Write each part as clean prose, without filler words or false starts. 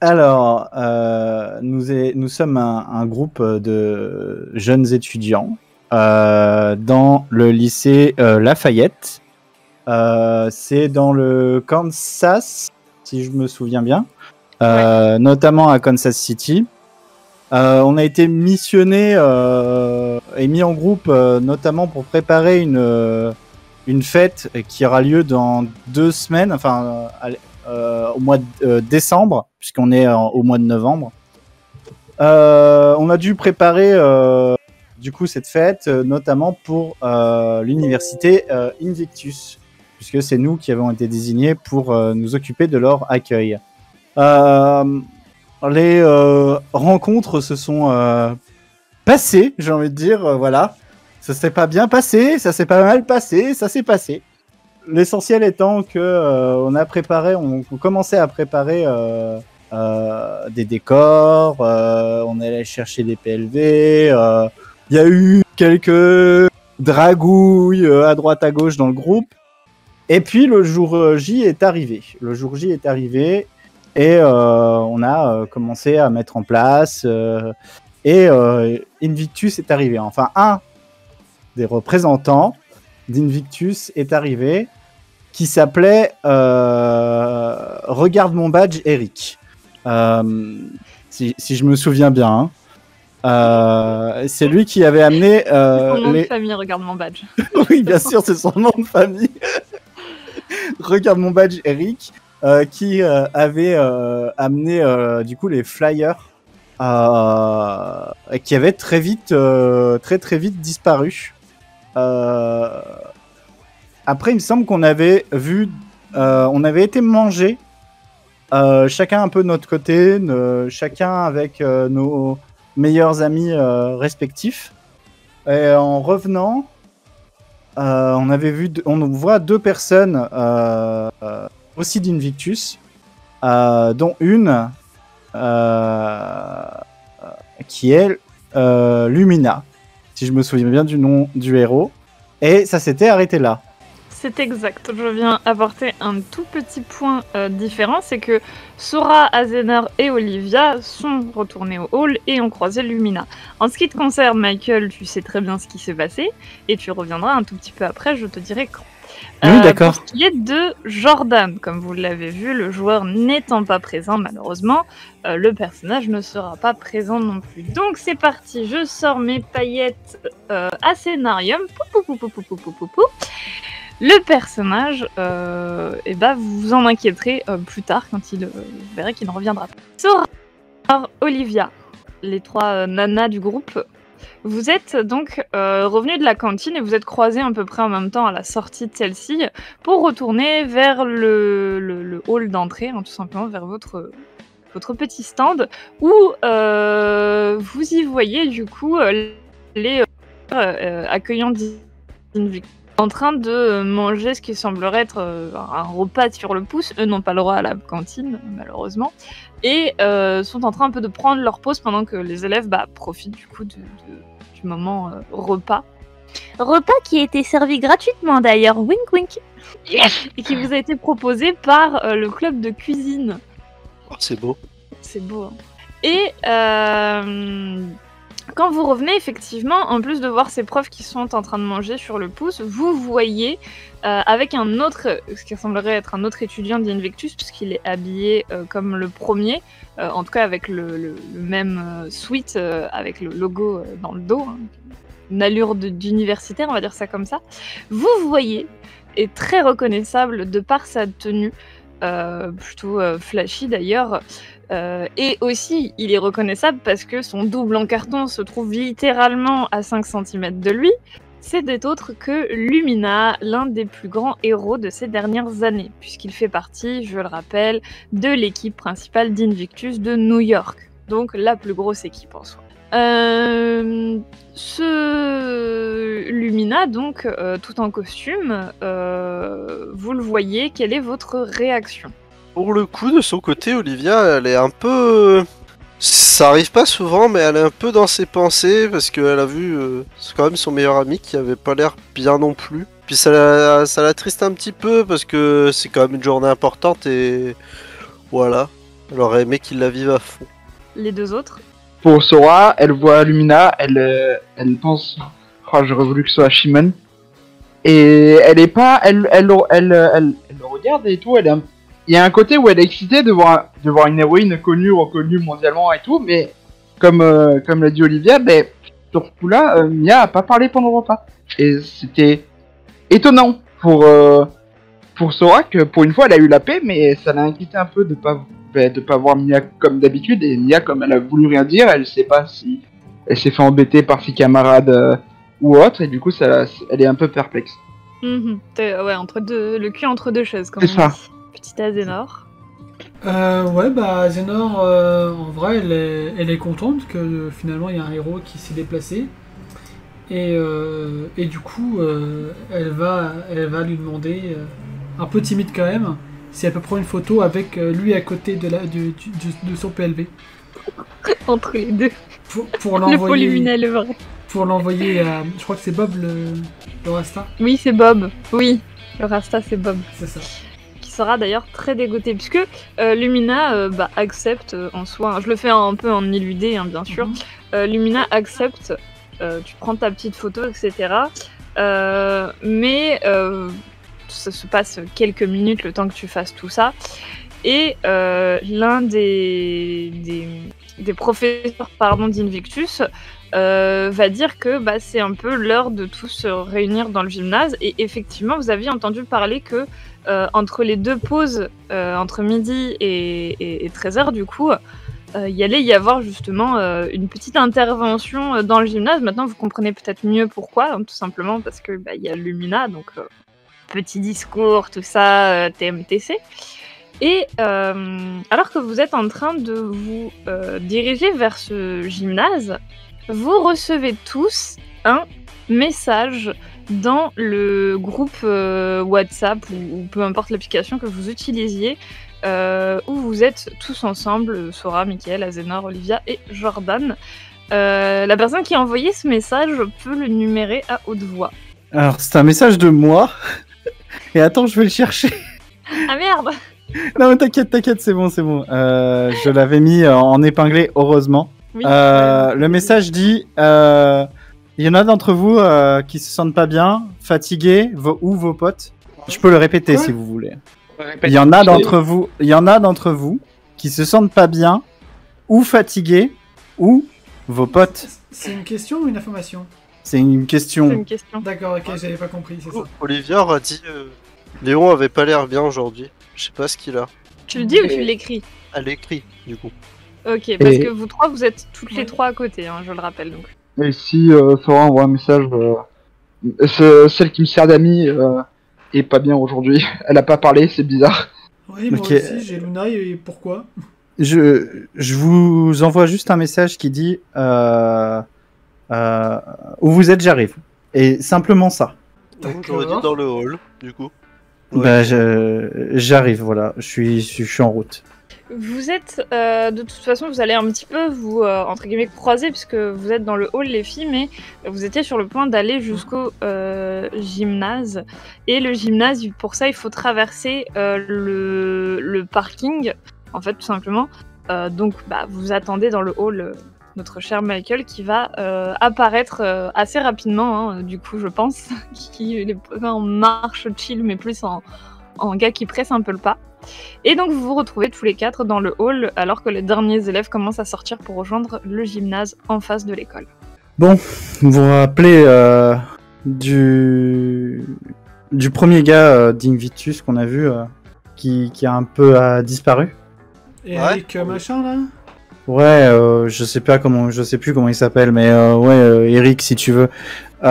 Alors, nous sommes un groupe de jeunes étudiants dans le lycée Lafayette. C'est dans le Kansas, si je me souviens bien, notamment à Kansas City. On a été missionné et mis en groupe notamment pour préparer une fête qui aura lieu dans 2 semaines, enfin au mois de décembre, puisqu'on est au mois de novembre. On a dû préparer du coup cette fête, notamment pour l'université Invictus, puisque c'est nous qui avons été désignés pour nous occuper de leur accueil. Les rencontres se sont passées, j'ai envie de dire, voilà. Ça s'est pas bien passé, ça s'est pas mal passé, ça s'est passé. L'essentiel étant que on commençait à préparer des décors, on allait chercher des PLV, il y a eu quelques dragouilles à droite à gauche dans le groupe. Et puis le jour J est arrivé. Et on a commencé à mettre en place et Invictus est arrivé. Enfin, un des représentants d'Invictus est arrivé qui s'appelait Regarde mon badge Eric. Si je me souviens bien. C'est lui qui avait amené... son nom de famille, Regarde mon badge. Oui, bien sûr, c'est son nom de famille. Regarde mon badge Eric. Qui avait amené du coup les flyers qui avaient très vite disparu. Après, il me semble qu'on avait vu, on avait été manger chacun un peu de notre côté, chacun avec nos meilleurs amis respectifs. Et en revenant, on voit 2 personnes aussi d'Invictus, dont une qui est Lumina, si je me souviens bien du nom du héros, et ça s'était arrêté là. C'est exact, je viens apporter un tout petit point différent, c'est que Sora, Azener et Olivia sont retournés au hall et ont croisé Lumina. En ce qui te concerne, Michael, tu sais très bien ce qui s'est passé, et tu reviendras un tout petit peu après, je te dirai quand. Oui, d'accord. Pour ce qui est de Jordan, comme vous l'avez vu, le joueur n'étant pas présent, malheureusement, le personnage ne sera pas présent non plus. Donc c'est parti, je sors mes paillettes à scénarium. Le personnage, vous vous en inquiéterez plus tard quand vous verrez qu'il ne reviendra pas. Sora, Olivia, les 3 nanas du groupe. Vous êtes donc revenus de la cantine et vous êtes croisés à peu près en même temps à la sortie de celle-ci pour retourner vers le hall d'entrée, tout simplement vers votre petit stand où vous y voyez du coup les accueillants d'Invictus en train de manger ce qui semblerait être un repas sur le pouce. Eux n'ont pas le droit à la cantine, malheureusement. Et sont en train un peu de prendre leur pause pendant que les élèves profitent du coup du moment repas. Repas qui a été servi gratuitement d'ailleurs, wink wink. Et qui vous a été proposé par le club de cuisine. Oh, c'est beau. C'est beau. Hein. Et quand vous revenez, effectivement, en plus de voir ces profs qui sont en train de manger sur le pouce, vous voyez avec un autre, ce qui semblerait être un autre étudiant d'Invictus, puisqu'il est habillé comme le premier, en tout cas avec le même suite, avec le logo dans le dos, une allure d'universitaire, on va dire ça comme ça. Vous voyez, est très reconnaissable de par sa tenue, plutôt flashy d'ailleurs. Et aussi, il est reconnaissable parce que son double en carton se trouve littéralement à 5 cm de lui. C'est n'est autre que Lumina, l'un des plus grands héros de ces dernières années, puisqu'il fait partie, je le rappelle, de l'équipe principale d'Invictus de New York, donc la plus grosse équipe en soi. Ce Lumina, donc, tout en costume, vous le voyez, quelle est votre réaction ? Pour le coup, de son côté, Olivia, elle est un peu... Ça arrive pas souvent, mais elle est un peu dans ses pensées, parce qu'elle a vu... c'est quand même son meilleur ami qui avait pas l'air bien non plus. Puis ça l'attriste un petit peu, parce que c'est quand même une journée importante, et... Voilà. Elle aurait aimé qu'il la vive à fond. Les deux autres. Pour Sora, elle voit Lumina, elle pense, oh, j'aurais voulu que ce soit Shimon. Et elle est pas, elle le regarde et tout. Il y a un côté où elle est excitée de voir une héroïne connue, reconnue mondialement et tout, mais comme l'a dit Olivia, ben sur ce coup-là, Mia a pas parlé pendant le repas. Et c'était étonnant pour Sora que pour une fois elle a eu la paix, mais ça l'a inquiété un peu de pas voir Mia comme d'habitude. Et Mia, comme elle a voulu rien dire, elle sait pas si elle s'est fait embêter par ses camarades ou autre, et du coup elle est un peu perplexe. Ouais, le cul entre deux chaises, comme C'est ça. Petit Azénor. Ouais, bah Azénor, en vrai, elle est contente que finalement il y a un héros qui s'est déplacé. Et du coup, elle va lui demander, un peu timide quand même, si elle peut prendre une photo avec lui à côté de son PLV. Entre les deux. Pour Le l'envoyer. Poluminel, le vrai. Pour l'envoyer à. Je crois que c'est Bob le Rasta. Oui, c'est Bob. Oui, le Rasta, c'est Bob. C'est ça. Qui sera d'ailleurs très dégoûté, puisque Lumina accepte en soi. Je le fais un peu en illudé, hein, bien sûr. Lumina accepte. Tu prends ta petite photo, etc. Mais ça se passe quelques minutes le temps que tu fasses tout ça. Et l'un des professeurs d'Invictus va dire que c'est un peu l'heure de tous se réunir dans le gymnase. Et effectivement, vous aviez entendu parler que entre les deux pauses, entre midi et 13h, du coup, il allait y avoir justement une petite intervention dans le gymnase. Maintenant, vous comprenez peut-être mieux pourquoi, hein, tout simplement parce que il y a Lumina, donc petit discours, tout ça, TMTC. Et alors que vous êtes en train de vous diriger vers ce gymnase, vous recevez tous un message dans le groupe WhatsApp ou peu importe l'application que vous utilisiez, où vous êtes tous ensemble, Sora, Mickaël, Azénor, Olivia et Jordan. La personne qui a envoyé ce message peut le numérer à haute voix. Alors, c'est un message de moi. Et attends, je vais le chercher. Ah merde! Non, mais t'inquiète, c'est bon. Je l'avais mis en épinglé, heureusement. Oui, le message dit il y en a d'entre vous qui se sentent pas bien, fatigués, ou vos potes. Je peux le répéter si vous voulez. Il y en a d'entre vous qui se sentent pas bien, ou fatigués, ou vos potes. C'est une question ou une information? C'est une question. C'est une question. D'accord, ok, j'avais pas compris, c'est ça. Olivia aura dit Léon avait pas l'air bien aujourd'hui. Je sais pas ce qu'il a. Tu le dis ou tu l'écris? Elle écrit, du coup. Ok, parce que vous trois, vous êtes toutes les trois à côté, hein, je le rappelle donc. Et si Sora envoie un message, celle qui me sert d'amie est pas bien aujourd'hui. Elle a pas parlé, c'est bizarre. Oui, moi aussi, j'ai Luna et pourquoi? Je vous envoie juste un message qui dit où vous êtes, j'arrive. Et simplement ça. J'aurais dit dans le hall, du coup. Bah, j'arrive, voilà. Je suis en route. Vous êtes, de toute façon, vous allez un petit peu vous, entre guillemets, croiser, puisque vous êtes dans le hall, les filles, mais vous étiez sur le point d'aller jusqu'au gymnase. Et le gymnase, pour ça, il faut traverser le parking, en fait, tout simplement. Donc, vous attendez dans le hall notre cher Michael, qui va apparaître assez rapidement, hein, du coup, je pense, qui est pas en marche chill, mais plus en gars qui presse un peu le pas. Et donc vous vous retrouvez tous les quatre dans le hall alors que les derniers élèves commencent à sortir pour rejoindre le gymnase en face de l'école. Bon, vous vous rappelez du premier gars d'Invictus qu'on a vu qui a un peu disparu? Eric machin là? Ouais, je sais plus comment il s'appelle, mais Eric si tu veux, qui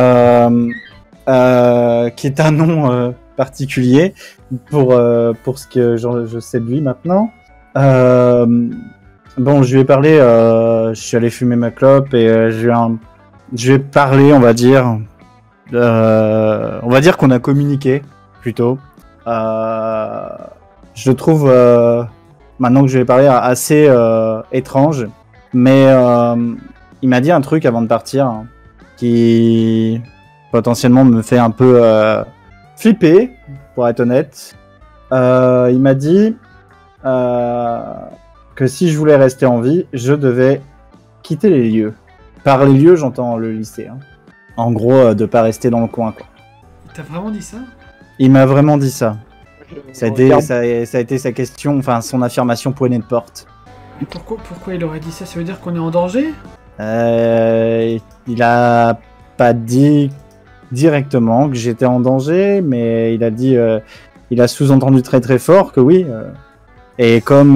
est un nom particulier pour ce que je sais de lui maintenant. Bon, je lui ai parlé, je suis allé fumer ma clope et je lui ai parlé, on va dire qu'on a communiqué plutôt. Je trouve maintenant que je lui ai parlé assez étrange, mais il m'a dit un truc avant de partir qui potentiellement me fait un peu flipper, pour être honnête. Il m'a dit que si je voulais rester en vie, je devais quitter les lieux. Par les lieux, j'entends le lycée. Hein. En gros, de pas rester dans le coin, quoi. T'as vraiment dit ça? Il m'a vraiment dit ça. Ça a été sa question, enfin son affirmation poignée de porte. Pourquoi il aurait dit ça? Ça veut dire qu'on est en danger? Il a pas dit directement que j'étais en danger, mais il a dit, il a sous-entendu très très fort que oui. Et comme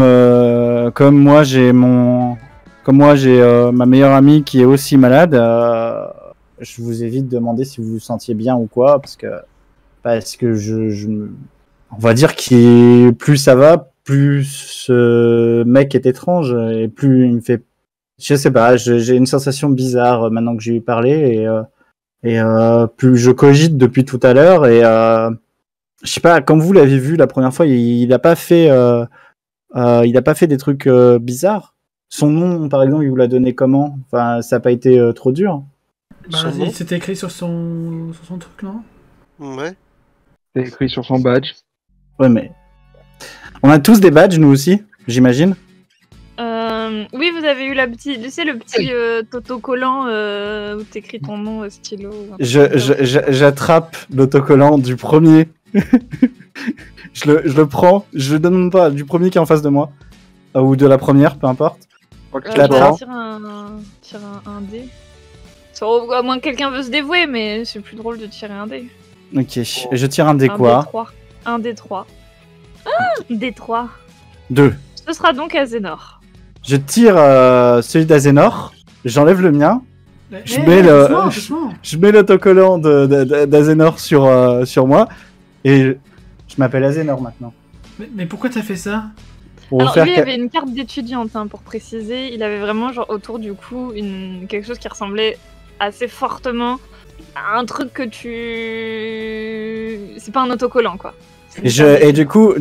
moi j'ai ma meilleure amie qui est aussi malade, je vous ai vite demandé si vous vous sentiez bien ou quoi, parce que on va dire que plus ça va, plus ce mec est étrange et plus il me fait, je sais pas, j'ai une sensation bizarre maintenant que j'ai eu parlé et plus je cogite depuis tout à l'heure et je sais pas, comme vous l'avez vu la première fois, il a pas fait des trucs bizarres. Son nom, par exemple, il vous l'a donné comment? Enfin, ça a pas été trop dur. Bah, c'était écrit sur son truc, non? Ouais. C'est écrit sur son badge. Ouais, mais on a tous des badges, nous aussi, j'imagine. Oui, vous avez eu le petit autocollant où t'écris ton nom au stylo. J'attrape l'autocollant du premier. je le prends, je le donne même pas du premier qui est en face de moi. Ou de la première, peu importe. Tire un dé. À moins que quelqu'un veut se dévouer, mais c'est plus drôle de tirer un dé. Ok, je tire un dé quoi? Un dé 3. Un dé 3. 2. Ce sera donc Azénor. Je tire celui d'Azénor, j'enlève le mien, je mets l'autocollant d'Azénor sur moi, et je m'appelle Azénor maintenant. Mais pourquoi t'as fait ça? Alors lui, il avait une carte d'étudiante, hein, pour préciser. Il avait vraiment genre autour du cou quelque chose qui ressemblait assez fortement à un truc que c'est pas un autocollant, quoi. Et du coup,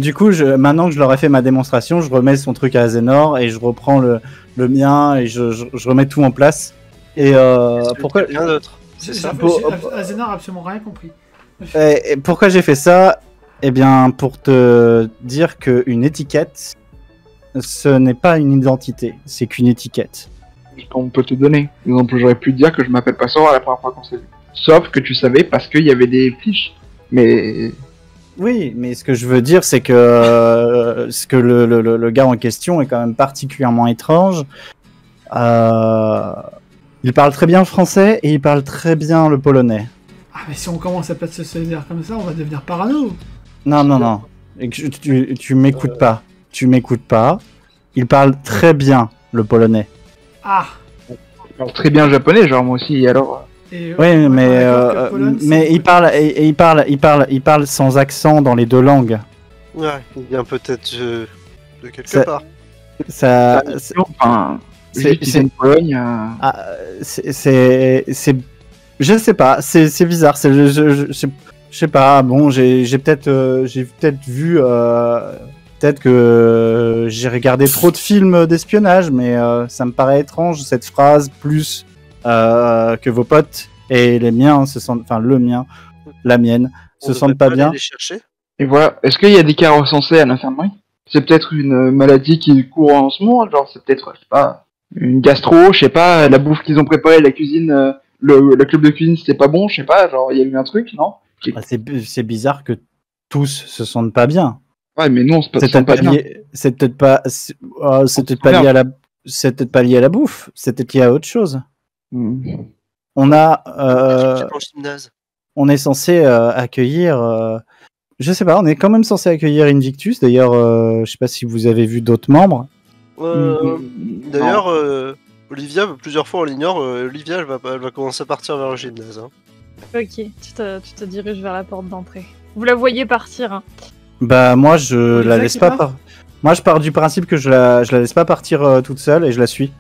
maintenant que je leur ai fait ma démonstration, je remets son truc à Azénor et je reprends le mien et je remets tout en place. Et pourquoi rien d'autre? C'est ça. Azénor a absolument rien compris. Et pourquoi j'ai fait ça? Eh bien, pour te dire qu'une étiquette, ce n'est pas une identité, c'est qu'une étiquette. On peut te donner. Par exemple, j'aurais pu te dire que je m'appelle pas Sora la première fois qu'on s'est vu. Sauf que tu savais parce qu'il y avait des fiches. Mais... Oui, mais ce que je veux dire, c'est que, le gars en question est quand même particulièrement étrange. Il parle très bien le français et il parle très bien le polonais. Ah, mais si on commence à passer se dire comme ça, on va devenir parano. Non. Tu m'écoutes pas. Tu m'écoutes pas. Il parle très bien le polonais. Ah. Il parle très bien le japonais, genre moi aussi, alors... Oui, mais il parle sans accent dans les deux langues. Ouais, il vient peut-être de quelque part. C'est une Pologne. Je sais pas, c'est bizarre. Je sais pas. Bon, j'ai peut-être vu. Peut-être que j'ai regardé trop de films d'espionnage, mais ça me paraît étrange cette phrase plus. Que vos potes et les miens se sentent, enfin le mien, la mienne, se sentent pas bien. Les chercher. Et voilà, est-ce qu'il y a des cas recensés à l'infirmerie? C'est peut-être une maladie qui court en ce moment, genre c'est peut-être, je sais pas, une gastro, je sais pas, la bouffe qu'ils ont préparée, la cuisine, le club de cuisine c'était pas bon, je sais pas, genre il y a eu un truc, non? C'est bizarre que tous se sentent pas bien. Ouais, mais non, c'est peut-être pas bien. C'est peut-être pas, c'est peut-être pas lié à c'est peut-être pas lié à la bouffe, c'est peut-être lié à autre chose. On est censé accueillir, je sais pas, on est quand même censé accueillir Invictus. D'ailleurs, je sais pas si vous avez vu d'autres membres. D'ailleurs, Olivia, plusieurs fois on l'ignore, Olivia elle va commencer à partir vers le gymnase. Hein. Ok, tu te diriges vers la porte d'entrée. Vous la voyez partir. Hein. Bah moi je la laisse pas. Moi je pars du principe que je la laisse pas partir toute seule et je la suis.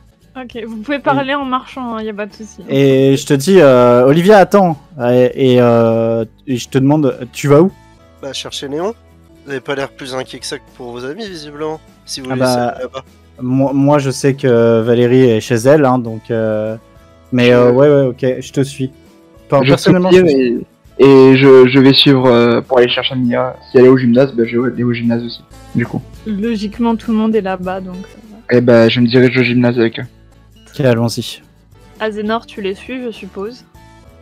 Ok, vous pouvez parler en marchant, y a pas de souci. Et je te dis, Olivia, attends. Et je te demande, tu vas où? Bah, chercher Néon. Vous avez pas l'air plus inquiet que ça pour vos amis, visiblement. Si vous Ah laissez bah, là-bas. Moi, je sais que Valérie est chez elle, hein, donc. Mais ouais, ok, je te suis. Personnellement, et je vais suivre pour aller chercher Mia. Si elle est au gymnase, bah, je vais aller au gymnase aussi, du coup. Logiquement, tout le monde est là-bas, donc. Et bah, je me dirige au gymnase avec eux. Ok, allons-y. Azénor, tu les suis, je suppose.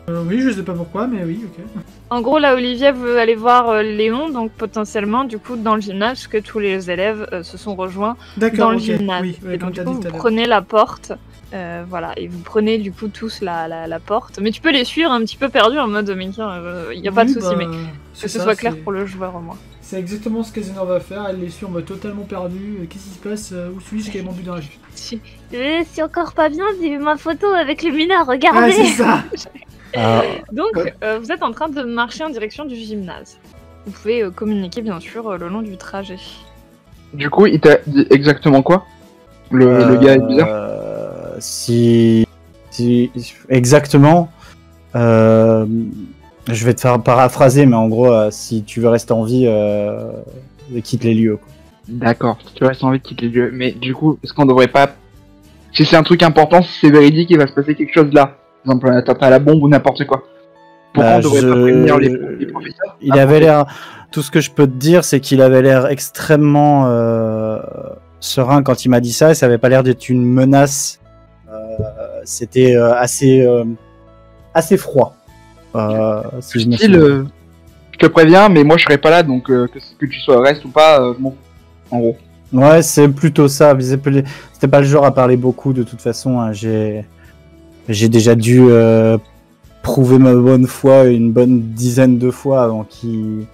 Oui, je sais pas pourquoi, mais oui, ok. En gros, là, Olivia veut aller voir Léon, donc potentiellement, du coup, dans le gymnase, parce que tous les élèves se sont rejoints D'accord, dans le ok. gymnase. Oui, Et comme donc, du t'as coup, dit vous tout à l'heure. prenez la porte, voilà, et vous prenez, du coup, tous la porte. Mais tu peux les suivre un petit peu perdus, en mode, mais il n'y a pas de Oui, souci, bah, mais c'est que ce ça, soit clair c'est- pour le joueur, au moins. C'est exactement ce qu'Azénor va faire, elle les suit en mode totalement perdu. Qu'est-ce qui se passe? Où suis-je? Quel est mon but dans la vie? C'est encore pas bien, j'ai vu ma photo avec Lumina, Ah, regardez. c'est ça! Ah, Donc, Ouais. vous êtes en train de marcher en direction du gymnase. Vous pouvez communiquer, bien sûr, le long du trajet. Du coup, il t'a dit exactement quoi? Le gars est bizarre. si exactement, je vais te faire paraphraser, mais en gros, si tu veux rester en vie, quitte les lieux. Quoi. D'accord, tu restes envie de quitter les lieux. Mais du coup, est-ce qu'on devrait pas... Si c'est un truc important, si c'est véridique, il va se passer quelque chose là. Par exemple, un attentat à la bombe ou n'importe quoi. Pourquoi on devrait pas prévenir les professeurs? Il avait l'air. Tout ce que je peux te dire, c'est qu'il avait l'air extrêmement serein quand il m'a dit ça. Ça avait pas l'air d'être une menace. C'était assez froid. Si je me Style, souviens. je te préviens, mais moi je serai pas là, donc que tu sois reste ou pas, je m'en fous. En gros. Ouais, c'est plutôt ça. C'était pas le genre à parler beaucoup de toute façon. Hein. J'ai déjà dû prouver ma bonne foi une bonne dizaine de fois avant qu'il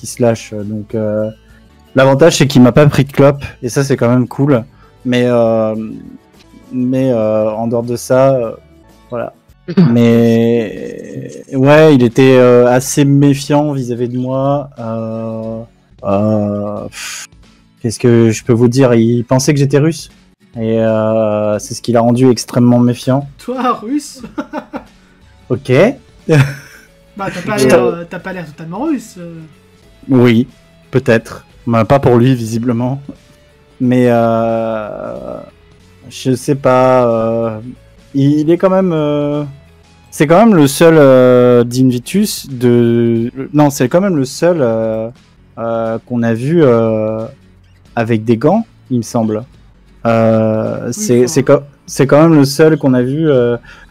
se lâche. Donc l'avantage c'est qu'il m'a pas pris de clope et ça c'est quand même cool. Mais en dehors de ça, voilà. Mais ouais, il était assez méfiant vis-à-vis de moi. Qu'est-ce que je peux vous dire? Il pensait que j'étais russe. Et c'est ce qui l'a rendu extrêmement méfiant. Toi, russe? Ok. Bah, t'as pas l'air totalement russe. Oui, peut-être. Bah, pas pour lui, visiblement. Mais je sais pas. Il est quand même. C'est quand même le seul d'Invitus de. Non, c'est quand même le seul qu'on a vu avec des gants, il me semble. C'est quand même le seul qu'on a vu.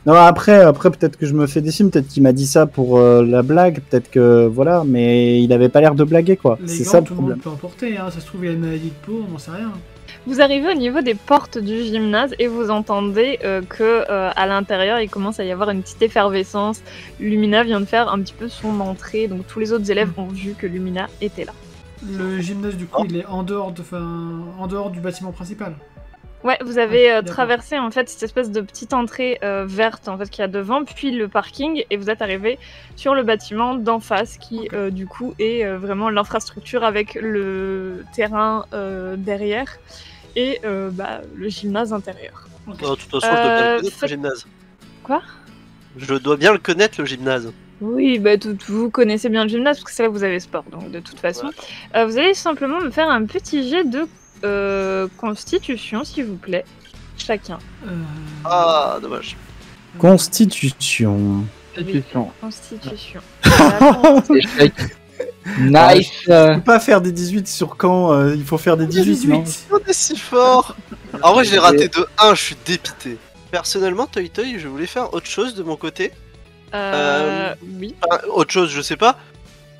Non, après peut-être que je me fais des films, peut-être qu'il m'a dit ça pour la blague, peut-être que voilà, mais il avait pas l'air de blaguer quoi. Les C'est gants, ça le tout le problème. monde peut en porter, hein. Ça se trouve, il y a une maladie de peau, on n'en sait rien. Vous arrivez au niveau des portes du gymnase et vous entendez que à l'intérieur il commence à y avoir une petite effervescence. Lumina vient de faire un petit peu son entrée, donc tous les autres élèves ont vu que Lumina était là. Le gymnase, du coup, il est en dehors du bâtiment principal. Ouais, vous avez d'accord. traversé en fait cette espèce de petite entrée verte en fait qu'il y a devant, puis le parking, et vous êtes arrivé sur le bâtiment d'en face qui du coup est vraiment l'infrastructure avec le terrain derrière et le gymnase intérieur. De toute façon, je dois bien le connaître, le gymnase. Quoi? Je dois bien le connaître, le gymnase. Oui, vous connaissez bien le gymnase parce que c'est là que vous avez sport, donc de toute façon. Vous allez simplement me faire un petit jet de constitution, s'il vous plaît, chacun. Ah, dommage. Constitution. Constitution. Échec. Nice. On peut pas faire des 18 sur quand il faut faire des 18, non? On est si fort. En vrai, j'ai raté de 1, je suis dépité. Personnellement, Toy Toy, je voulais faire autre chose de mon côté. Oui. Enfin, autre chose, je sais pas.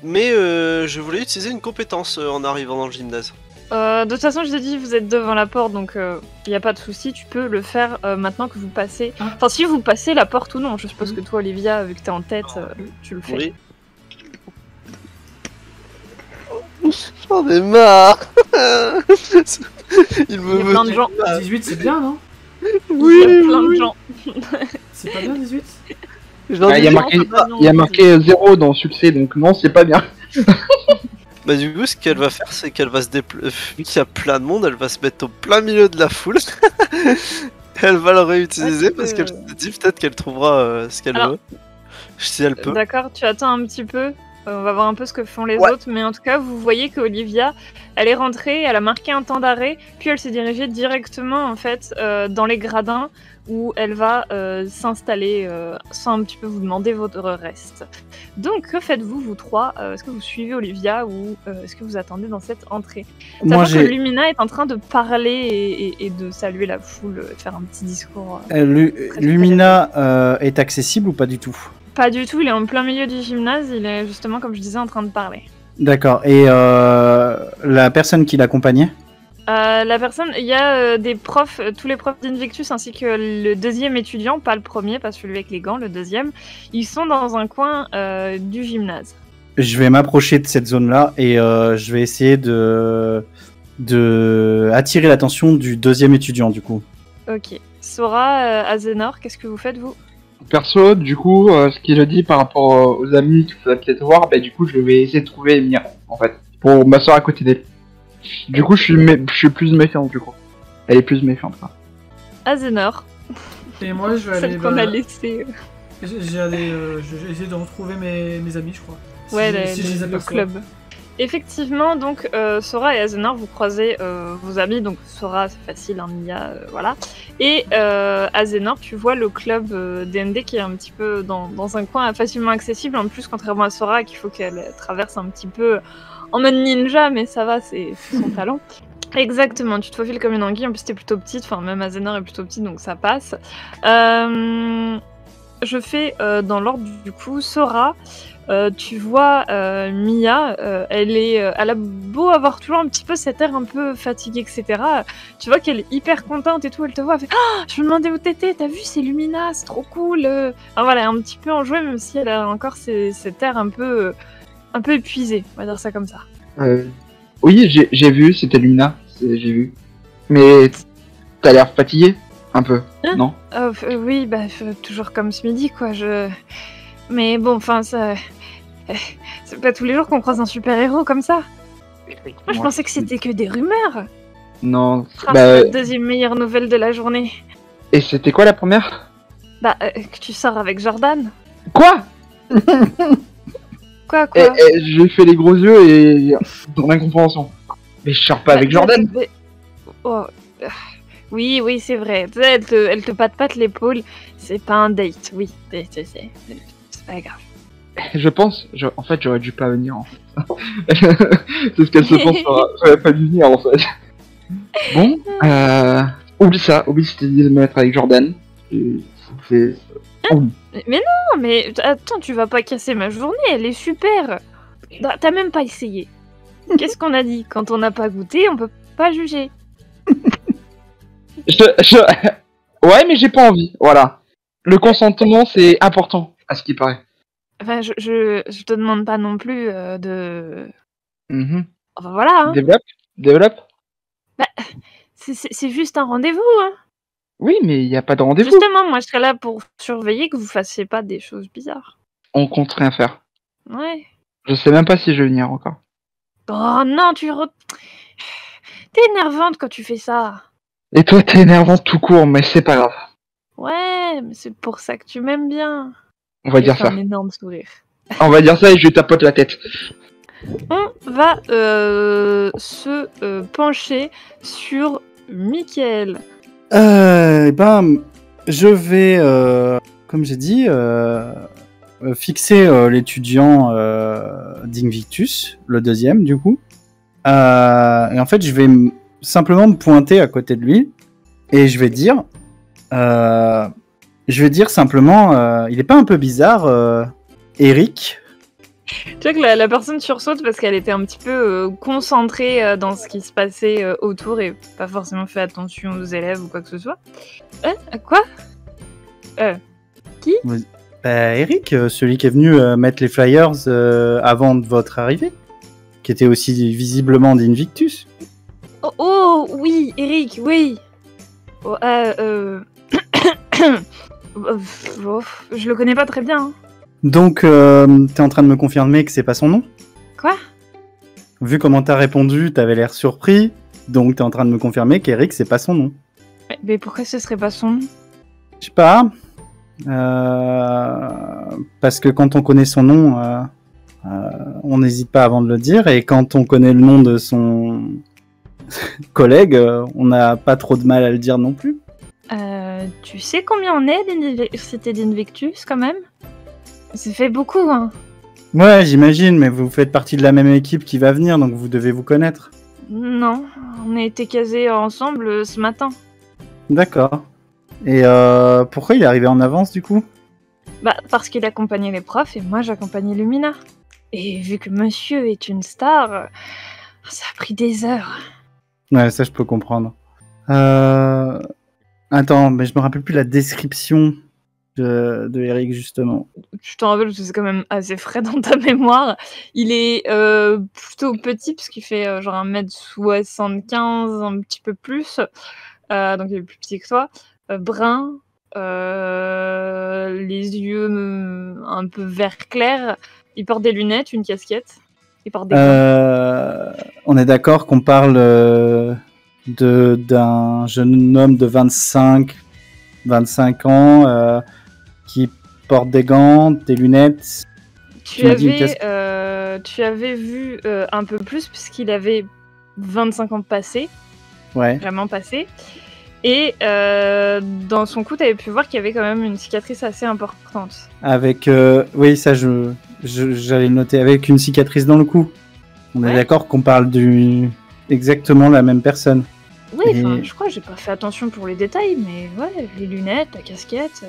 Mais je voulais utiliser une compétence en arrivant dans le gymnase. De toute façon, je t'ai dit, vous êtes devant la porte, donc il n'y a pas de souci. Tu peux le faire maintenant que vous passez. Enfin, si vous passez la porte ou non. Je suppose que toi, Olivia, vu que t'es en tête, tu le fais. Oui. J'en ai marre. Il Il y a plein de gens. 18, c'est bien, non? Oui, Il y a plein de gens. C'est pas bien, 18? J'en Ah, ai il y a marre. marqué 0 dans succès, donc non, c'est pas bien. Bah du coup, ce qu'elle va faire, c'est qu'elle va se déplacer. Vu qu'il y a plein de monde, elle va se mettre au plein milieu de la foule. Elle va le réutiliser parce qu'elle se dit peut-être qu'elle trouvera ce qu'elle veut. Si elle peut. D'accord, tu attends un petit peu. On va voir un peu ce que font les Ouais. autres, mais en tout cas, vous voyez qu'Olivia, elle est rentrée, elle a marqué un temps d'arrêt, puis elle s'est dirigée directement en fait dans les gradins où elle va s'installer sans un petit peu vous demander votre reste. Donc, que faites-vous, vous trois Est-ce que vous suivez Olivia ou est-ce que vous attendez dans cette entrée? Moi, Sachant que j'ai. Lumina est en train de parler et de saluer la foule, faire un petit discours. Lumina est accessible ou pas du tout? Pas du tout, il est en plein milieu du gymnase, il est justement, comme je disais, en train de parler. D'accord. Et la personne qui l'accompagnait? La personne, il y a des profs, tous les profs d'Invictus ainsi que le deuxième étudiant, pas le premier, pas celui avec les gants, le deuxième, ils sont dans un coin du gymnase. Je vais m'approcher de cette zone-là et je vais essayer de attirer l'attention du deuxième étudiant du coup. Ok. Sora, Azénor, qu'est-ce que vous faites vous? Perso, du coup, ce qu'il a dit par rapport aux amis qu'il faudrait peut-être voir, bah du coup, je vais essayer de trouver Mia, en fait, pour m'asseoir à côté d'elle. Du coup, je suis plus méfiant, du coup. Elle est plus méfiante, quoi. Azénor, Et moi, je vais aller. celle qu'on a laissée. J'ai essayé de retrouver mes amis, je crois. Ouais, Si je les le aperçois. club. Effectivement, donc Sora et Azénor, vous croisez vos amis. Donc Sora, c'est facile, hein, Mia, voilà. Et Azénor, tu vois le club D&D qui est un petit peu dans un coin facilement accessible. En plus, contrairement à Sora, qu'il faut qu'elle traverse un petit peu en mode ninja, mais ça va, c'est son talent. Exactement, tu te faufiles comme une anguille. En plus, t'es plutôt petite. Enfin, même Azénor est plutôt petite, donc ça passe. Je fais dans l'ordre du coup. Sora, tu vois Mia, elle a beau avoir toujours un petit peu cet air un peu fatigué, etc. Tu vois qu'elle est hyper contente et tout. Elle te voit, elle fait ah, je me demandais où t'étais. T'as vu, c'est Lumina, c'est trop cool. Enfin, voilà, elle est un petit peu enjouée, même si elle a encore cet air un peu épuisé. On va dire ça comme ça. Oui, j'ai vu, c'était Luna, j'ai vu. Mais t'as l'air fatigué, un peu, Hein non? Oui, bah toujours comme ce midi, quoi. Mais bon, enfin, ça. C'est pas tous les jours qu'on croise un super-héros comme ça. Moi, je pensais que c'était que des rumeurs. Non, Ah, bah, c'est la deuxième meilleure nouvelle de la journée. et c'était quoi la première? Bah, que tu sors avec Jordan. Quoi? Quoi J'ai fait les gros yeux et dans l'incompréhension. Mais je sors pas avec Jordan. Oh, oui, c'est vrai. Tu sais, elle te patte l'épaule. C'est pas un date, oui. C'est pas grave. Je pense, en fait, j'aurais dû pas venir, en fait. C'est ce qu'elle se pense, j'aurais pas dû venir, en fait. Bon, oublie cette idée de me mettre avec Jordan. C'est... Mais non, mais attends, tu vas pas casser ma journée, elle est super. T'as même pas essayé. Qu'est-ce qu'on a dit? Quand on n'a pas goûté, on peut pas juger. Ouais, mais j'ai pas envie, voilà. Le consentement, c'est important, à ce qui paraît. Enfin, je te demande pas non plus de... Mhm. Enfin voilà, hein. Développe. Bah, c'est juste un rendez-vous, hein. Oui, mais il y a pas de rendez-vous. Justement, moi je serais là pour surveiller que vous fassiez pas des choses bizarres. On compte rien faire. Ouais. Je sais même pas si je vais venir encore. Oh non, t'es énervante quand tu fais ça. Et toi, t'es énervant tout court, mais c'est pas grave. Ouais, mais c'est pour ça que tu m'aimes bien. On va dire J'ai ça. un énorme sourire. On va dire ça et je tapote la tête. On va se pencher sur Mickaël. Ben, je vais, comme j'ai dit, fixer l'étudiant d'Invictus, le deuxième du coup. Et en fait, je vais simplement me pointer à côté de lui et je vais dire simplement, il est pas un peu bizarre, Eric? Tu vois que la personne sursaute parce qu'elle était un petit peu concentrée dans ce qui se passait autour et pas forcément fait attention aux élèves ou quoi que ce soit. Quoi? Qui? Eric, celui qui est venu mettre les flyers avant de votre arrivée, qui était aussi visiblement d'Invictus. Oh, oui, Eric, oui. Oh, je le connais pas très bien. Hein. Donc, t'es en train de me confirmer que c'est pas son nom? Quoi? Vu comment t'as répondu, t'avais l'air surpris, donc t'es en train de me confirmer qu'Eric, c'est pas son nom. Mais pourquoi ce serait pas son nom? Je sais pas. Parce que quand on connaît son nom, on n'hésite pas avant de le dire. Et quand on connaît le nom de son collègue, on n'a pas trop de mal à le dire non plus. Tu sais combien on est d'Université d'Invictus, quand même? Ça fait beaucoup, hein. Ouais, j'imagine, mais vous faites partie de la même équipe qui va venir, donc vous devez vous connaître. Non, on a été casés ensemble ce matin. D'accord. Et pourquoi il est arrivé en avance, du coup? Bah, parce qu'il accompagnait les profs et moi j'accompagnais Lumina. Et vu que monsieur est une star, ça a pris des heures. Ouais, ça je peux comprendre. Attends, mais je me rappelle plus la description de Eric, justement. Je t'en rappelle parce que c'est quand même assez frais dans ta mémoire. Il est plutôt petit parce qu'il fait genre 1m75, un petit peu plus. Donc il est plus petit que toi. Brun, les yeux un peu vert clair. Il porte des lunettes, une casquette. Il porte des gants. On est d'accord qu'on parle d'un jeune homme de 25 ans qui porte des gants, des lunettes. Tu avais vu un peu plus puisqu'il avait 25 ans passés. Ouais. Vraiment passés. Et dans son cou, tu avais pu voir qu'il y avait quand même une cicatrice assez importante. Avec... oui, ça, j'allais le noter. Avec une cicatrice dans le cou. On est d'accord qu'on parle exactement la même personne. Oui, je crois que j'ai pas fait attention pour les détails, mais ouais, les lunettes, la casquette,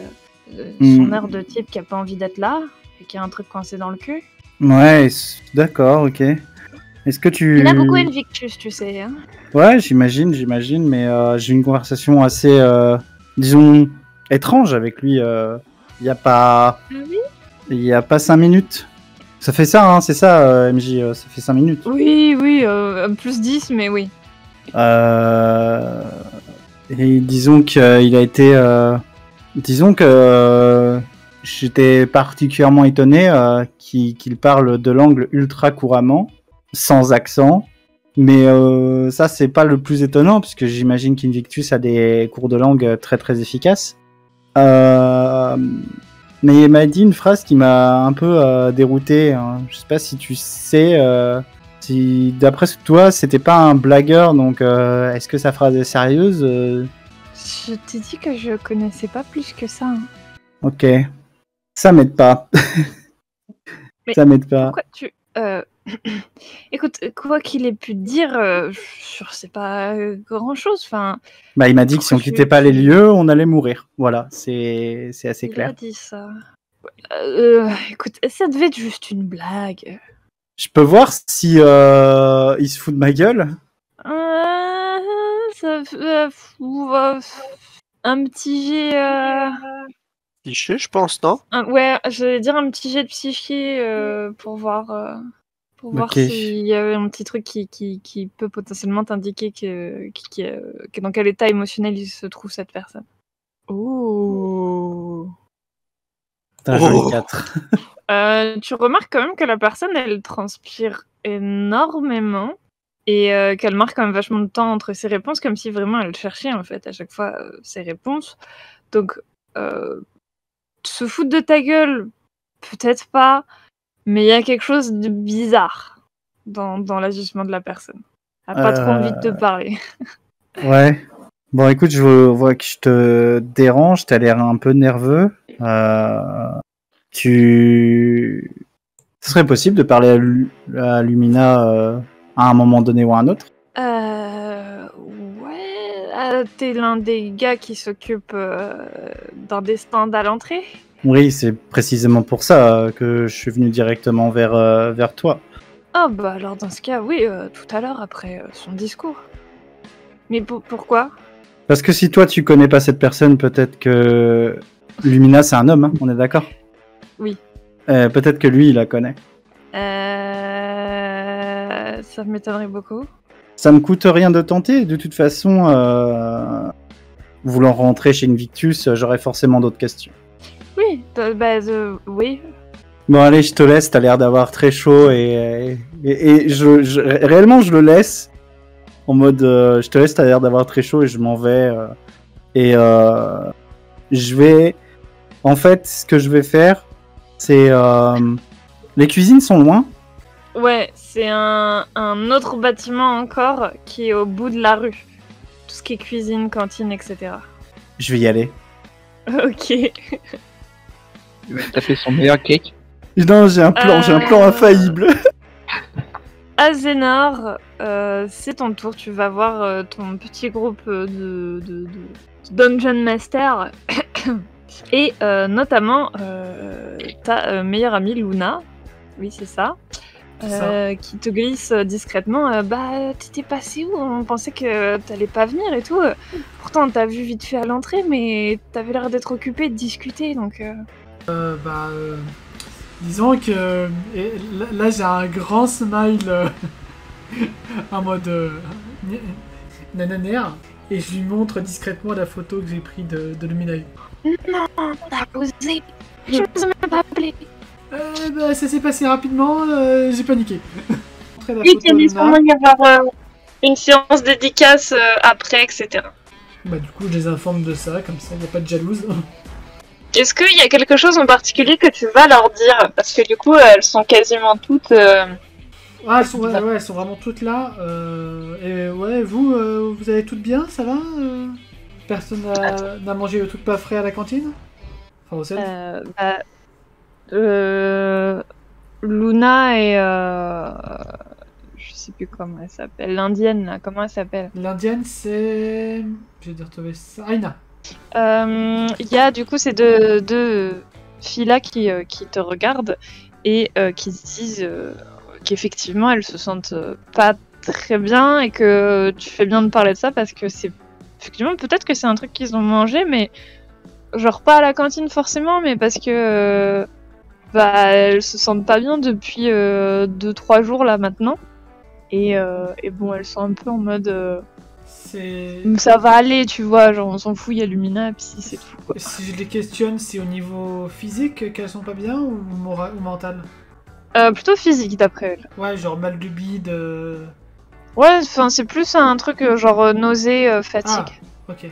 son air de type qui a pas envie d'être là, et qui a un truc coincé dans le cul. Ouais, d'accord, ok. Est-ce que tu... Il a beaucoup Invictus, tu sais. Hein. Ouais, j'imagine, mais j'ai eu une conversation assez, disons, étrange avec lui. Il y a pas... Oui. Il y a pas 5 minutes. Ça fait ça, hein, c'est ça, MJ, ça fait 5 minutes. Oui, plus 10, mais oui. Et disons qu'il a été... disons que j'étais particulièrement étonné qu'il parle de l'angle ultra couramment, sans accent. Mais ça, c'est pas le plus étonnant, puisque j'imagine qu'Invictus a des cours de langue très très efficaces. Mais il m'a dit une phrase qui m'a un peu dérouté. Hein. Je sais pas si tu sais... si d'après toi, c'était pas un blagueur, donc est-ce que sa phrase est sérieuse Je t'ai dit que je connaissais pas plus que ça. Hein. Ok. Ça m'aide pas. Ça m'aide pas. Pourquoi tu... Écoute, quoi qu'il ait pu dire, je sais pas grand-chose. Enfin, bah, il m'a dit que si on quittait pas les lieux, on allait mourir. Voilà, c'est assez clair. Il a dit ça. Écoute, ça devait être juste une blague. Je peux voir si il se fout de ma gueule? Un petit jet... Cliché, je pense, non? Ouais, j'allais dire un petit jet de psyché pour voir s'il y avait un petit truc qui peut potentiellement t'indiquer que dans quel état émotionnel il se trouve cette personne. Oh. T'as joli 4. Tu remarques quand même que la personne, elle transpire énormément et qu'elle marque quand même vachement de temps entre ses réponses, comme si vraiment elle cherchait en fait à chaque fois ses réponses. Donc, se foutre de ta gueule, peut-être pas, mais il y a quelque chose de bizarre dans l'agissement de la personne. Elle a pas trop envie de te parler. Ouais. Bon, écoute, je vois que je te dérange, t'as l'air un peu nerveux. Ce serait possible de parler à Lumina à un moment donné ou à un autre? Ouais. T'es l'un des gars qui s'occupe d'un des stands à l'entrée? Oui, c'est précisément pour ça que je suis venu directement vers toi. Ah bah alors dans ce cas, oui, tout à l'heure après son discours. Mais pourquoi? Parce que si toi tu connais pas cette personne, peut-être que Lumina c'est un homme, hein, on est d'accord? Oui. Peut-être que lui il la connaît. Ça m'étonnerait beaucoup. Ça me coûte rien de tenter, de toute façon, voulant rentrer chez Invictus, j'aurais forcément d'autres questions. Oui, oui. Bon allez, je te laisse, t'as l'air d'avoir très chaud et réellement je le laisse en mode je te laisse, t'as l'air d'avoir très chaud et je m'en vais je vais en fait ce que je vais faire c'est Les cuisines sont loin? Ouais, c'est un autre bâtiment encore qui est au bout de la rue. Tout ce qui est cuisine, cantine, etc. Je vais y aller. Ok. Il va taper son meilleur cake. Non, j'ai un plan infaillible. Azénor, c'est ton tour. Tu vas voir ton petit groupe de Dungeon Master. Et notamment ta meilleure amie Luna. Oui, c'est ça. Qui te glisse discrètement. Bah, t'étais passé où? On pensait que t'allais pas venir et tout. Pourtant, on t'a vu vite fait à l'entrée, mais t'avais l'air d'être occupé de discuter, donc. Disons que là j'ai un grand smile en mode nananer et je lui montre discrètement la photo que j'ai prise de Luminae. Non, t'as osé. Je ne sais même pas appeler. Bah, ça s'est passé rapidement, j'ai paniqué. Oui, il y avoir une séance dédicace après, etc. Bah du coup je les informe de ça, comme ça il n'y a pas de jalouse. Est-ce qu'il y a quelque chose en particulier que tu vas leur dire? Parce que du coup, elles sont quasiment toutes... Ah, elles sont vraiment toutes là. Et ouais, vous allez toutes bien, ça va Personne n'a mangé le truc pas frais à la cantine? Enfin, au sel. Luna et... je sais plus comment elle s'appelle. L'indienne, là, comment elle s'appelle? L'indienne, c'est... Je vais dire retrouver ça. Aina. Il y a du coup ces deux filles-là qui te regardent et qui se disent qu'effectivement elles se sentent pas très bien et que tu fais bien de parler de ça parce que c'est effectivement peut-être que c'est un truc qu'ils ont mangé mais genre pas à la cantine forcément mais parce que elles se sentent pas bien depuis 2-3 jours là maintenant et bon elles sont un peu en mode ça va aller, tu vois, genre on s'en fout, il y a Lumina, puis c'est tout, quoi. Si je les questionne, c'est au niveau physique qu'elles sont pas bien ou mental? Plutôt physique, d'après elle. Ouais, genre mal de bide... Ouais, enfin, c'est plus un truc genre nausée, fatigue. Ah, ok.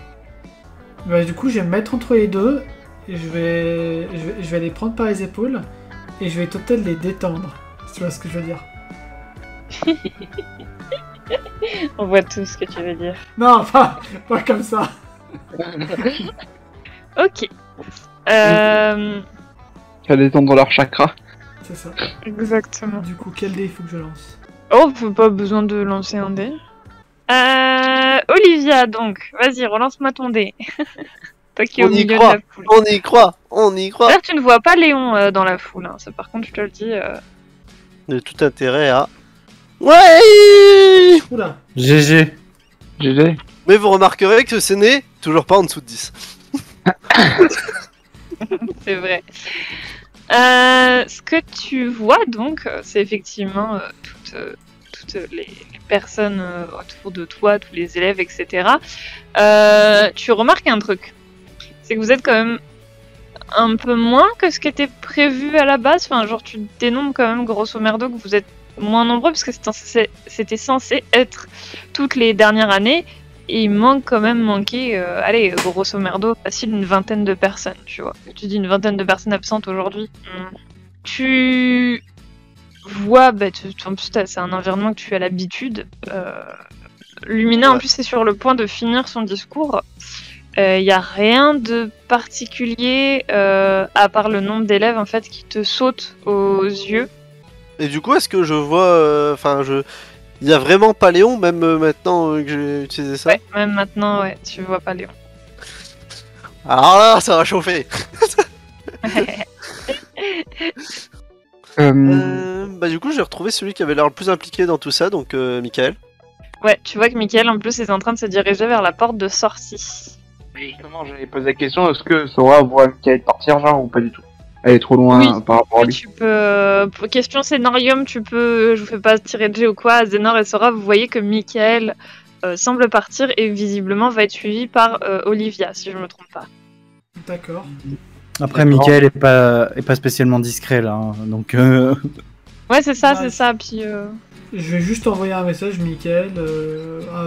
Bah, du coup, je vais me mettre entre les deux, et je vais les prendre par les épaules, et je vais total les détendre, si tu vois ce que je veux dire. On voit tout ce que tu veux dire. Non, pas comme ça. Ok. Ça détendre leur chakra. C'est ça. Exactement. Du coup, quel dé il faut que je lance? Oh, pas besoin de lancer un dé. Olivia, donc, vas-y, relance-moi ton dé. Toi qui es au milieu de la foule. On y croit. D'ailleurs, tu ne vois pas Léon dans la foule. Hein. Ça, par contre, je te le dis. De tout intérêt à... Ouais. Oula. GG. Mais vous remarquerez que ce n'est toujours pas en dessous de 10. C'est vrai. Ce que tu vois donc, c'est effectivement toutes les personnes autour de toi, tous les élèves, etc. Tu remarques un truc. C'est que vous êtes quand même un peu moins que ce qui était prévu à la base. Enfin, genre, tu dénombres quand même grosso merdo que vous êtes moins nombreux parce que c'était censé être toutes les dernières années et il manquait allez grosso merdo facile une vingtaine de personnes, tu vois. Tu dis une vingtaine de personnes absentes aujourd'hui. Tu vois en plus c'est un environnement que tu as l'habitude. Lumina en plus est sur le point de finir son discours. Y a rien de particulier à part le nombre d'élèves en fait qui te sautent aux yeux. Et du coup, est-ce que je vois... Il y a vraiment pas Léon, même maintenant que j'ai utilisé ça? Ouais, même maintenant, ouais, tu vois pas Léon. Alors là, ça va chauffer. Du coup, j'ai retrouvé celui qui avait l'air le plus impliqué dans tout ça, donc Michael. Ouais, tu vois que Michael, en plus, est en train de se diriger vers la porte de sortie. Oui, comment j'allais poser la question, est-ce que Sora voit Michael partir, genre, ou pas du tout? Elle est trop loin par rapport à lui. Tu peux... Question scénarium, tu peux... Je vous fais pas tirer de G ou quoi. Zénor et Sora, vous voyez que Michael semble partir et visiblement va être suivi par Olivia, si je me trompe pas. D'accord. Après, Michael est pas spécialement discret là, hein, donc. Ouais, c'est ça, c'est ça. Puis. Je vais juste envoyer un message, Michael,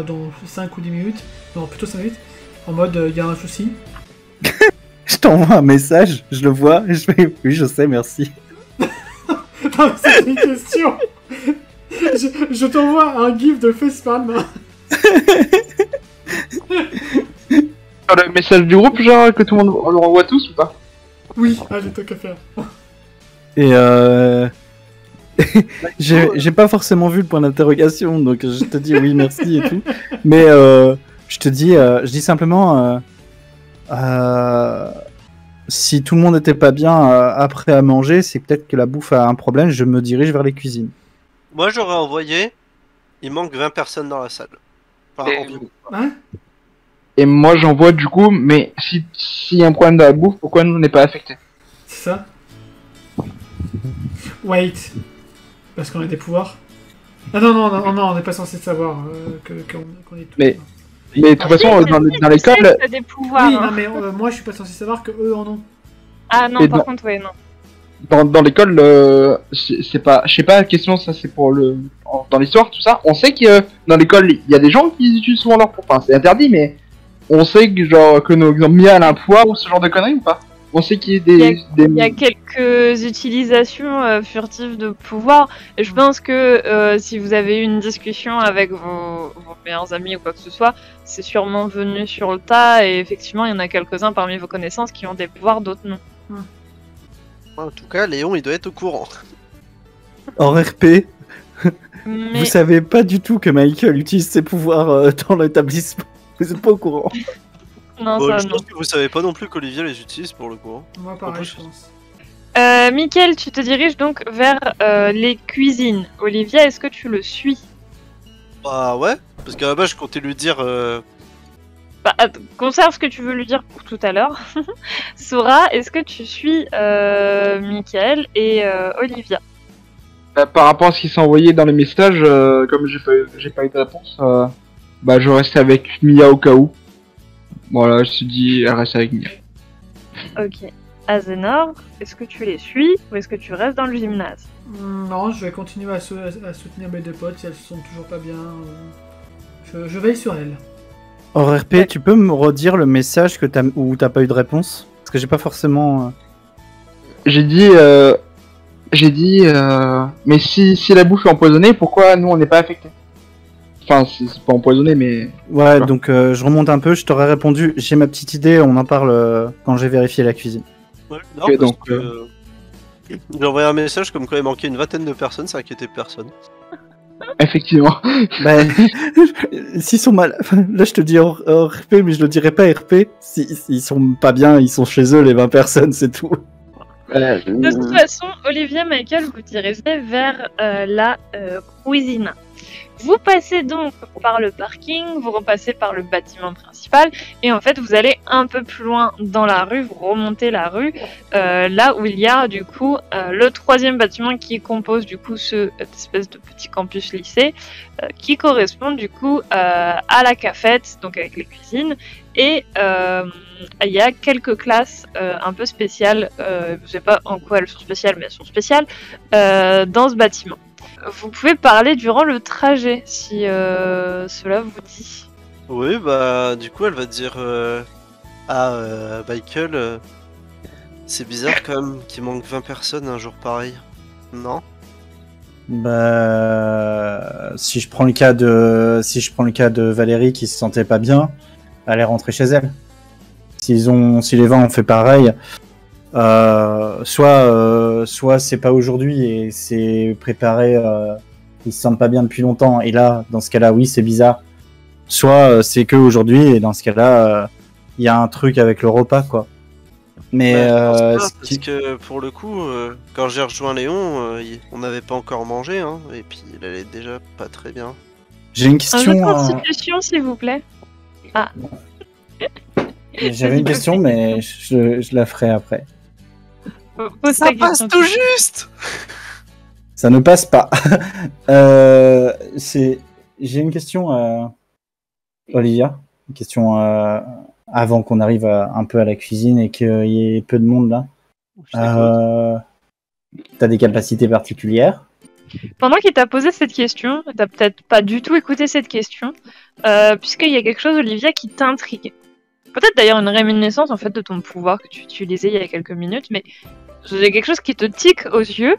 dans 5 ou 10 minutes, non plutôt 5 minutes, en mode il y a un souci. Je t'envoie un message, je le vois, et je fais oui, je sais, merci. Non, c'est une question. Je t'envoie un gif de facepalm. Sur le message du groupe, genre, que tout le monde on le renvoie tous ou pas? Oui, j'ai tout qu'à faire. Et j'ai pas forcément vu le point d'interrogation, donc je te dis oui, merci et tout. Mais je dis simplement, si tout le monde n'était pas bien après à manger, c'est peut-être que la bouffe a un problème. Je me dirige vers les cuisines. Moi, j'aurais envoyé. Il manque 20 personnes dans la salle. Enfin, Et- environ. Hein? Et moi j'envoie du coup, mais s'il y a un problème de la bouffe, pourquoi nous on n'est pas affectés? C'est ça? Wait. Parce qu'on a des pouvoirs? Ah non, on n'est pas censé savoir qu'on est tout. Mais- Mais de toute façon, dans l'école, T'as des pouvoirs. Oui, hein. non, mais moi je suis pas censé savoir que eux en ont. Ah non, Et par dans- contre, ouais, non. dans l'école, c'est pas, je sais pas, la question, ça c'est pour dans l'histoire, tout ça. On sait que dans l'école, il y a des gens qui utilisent souvent leur pouvoir. Enfin, c'est interdit, mais on sait que genre que nos exemples Mia a un pouvoir ou ce genre de conneries ou pas? On sait qu'il y a Il y a quelques utilisations furtives de pouvoir. Et je pense que si vous avez eu une discussion avec vos meilleurs amis ou quoi que ce soit, c'est sûrement venu sur le tas. Et effectivement, il y en a quelques-uns parmi vos connaissances qui ont des pouvoirs, d'autres non. En tout cas, Léon, il doit être au courant. Hors RP, Mais vous savez pas du tout que Michael utilise ses pouvoirs dans l'établissement. Vous êtes pas au courant. non, Bon, ça je non. pense que vous savez pas non plus qu'Olivier les utilise pour le coup. hein. Moi pareil, plus, je pense. Mickaël, tu te diriges donc vers les cuisines. Olivia, est-ce que tu le suis? Bah ouais, parce qu'à la base, je comptais lui dire. Bah, conserve ce que tu veux lui dire pour tout à l'heure. Sora, est-ce que tu suis Mickaël et Olivia? par rapport à ce qui s'est envoyé dans les messages, comme j'ai pas eu de réponse, bah je reste avec Mia au cas où. Voilà, je me suis dit, elle reste avec Mia. Ok. Azenor, est-ce que tu les suis ou est-ce que tu restes dans le gymnase? Non, je vais continuer à soutenir mes deux potes si elles se sont toujours pas bien. Je veille sur elles. Hors RP, tu peux me redire le message où t'as pas eu de réponse? Parce que j'ai pas forcément. J'ai dit, mais si la bouffe est empoisonnée, pourquoi nous on n'est pas affectés? Enfin, c'est pas empoisonné, mais... Ouais, donc je remonte un peu, je t'aurais répondu, j'ai ma petite idée, on en parle quand j'ai vérifié la cuisine. Ouais, non, Ok, parce donc, que, j'ai envoyé un message comme quoi il manquait une vingtaine de personnes, ça inquiétait personne. Effectivement. Bah, s'ils sont mal... Là je te dis hors RP, mais je le dirais pas RP. S'ils sont pas bien, ils sont chez eux, les 20 personnes, c'est tout. De toute façon, Olivia, Michael, vous dirigez vers la cuisine. Vous passez donc par le parking, vous repassez par le bâtiment principal, et en fait vous allez un peu plus loin dans la rue, vous remontez la rue, là où il y a du coup le troisième bâtiment qui compose du coup cette espèce de petit campus lycée, qui correspond du coup à la cafette, donc avec les cuisines, et il y a quelques classes un peu spéciales, je sais pas en quoi elles sont spéciales, mais elles sont spéciales, dans ce bâtiment. Vous pouvez parler durant le trajet, si cela vous dit. Oui, bah du coup elle va dire Michael, c'est bizarre quand même qu'il manque 20 personnes un jour pareil. Non? Bah, si je prends le cas de Valérie qui se sentait pas bien, elle est rentrée chez elle. Si les 20 ont fait pareil, soit c'est pas aujourd'hui et c'est préparé, ils se sentent pas bien depuis longtemps et là, dans ce cas-là, oui, c'est bizarre. Soit c'est que aujourd'hui et dans ce cas-là, il y a un truc avec le repas, quoi. Mais Ouais, je pense pas, ce parce qui- que pour le coup, quand j'ai rejoint Léon, on n'avait pas encore mangé, hein, et puis il allait déjà pas très bien. j'ai une Un jeu de question. constitution, s'il vous plaît. J'avais une question, mais je la ferai après. Pose ta question. juste! Ça ne passe pas. J'ai une question, Olivia. Une question avant qu'on arrive un peu à la cuisine et qu'il y ait peu de monde là. T'as des capacités particulières? Pendant qu'il t'a posé cette question, t'as peut-être pas du tout écouté cette question, puisqu'il y a quelque chose, Olivia, qui t'intrigue. Peut-être d'ailleurs une réminiscence en fait de ton pouvoir que tu utilisais il y a quelques minutes, mais il y a quelque chose qui te tique aux yeux.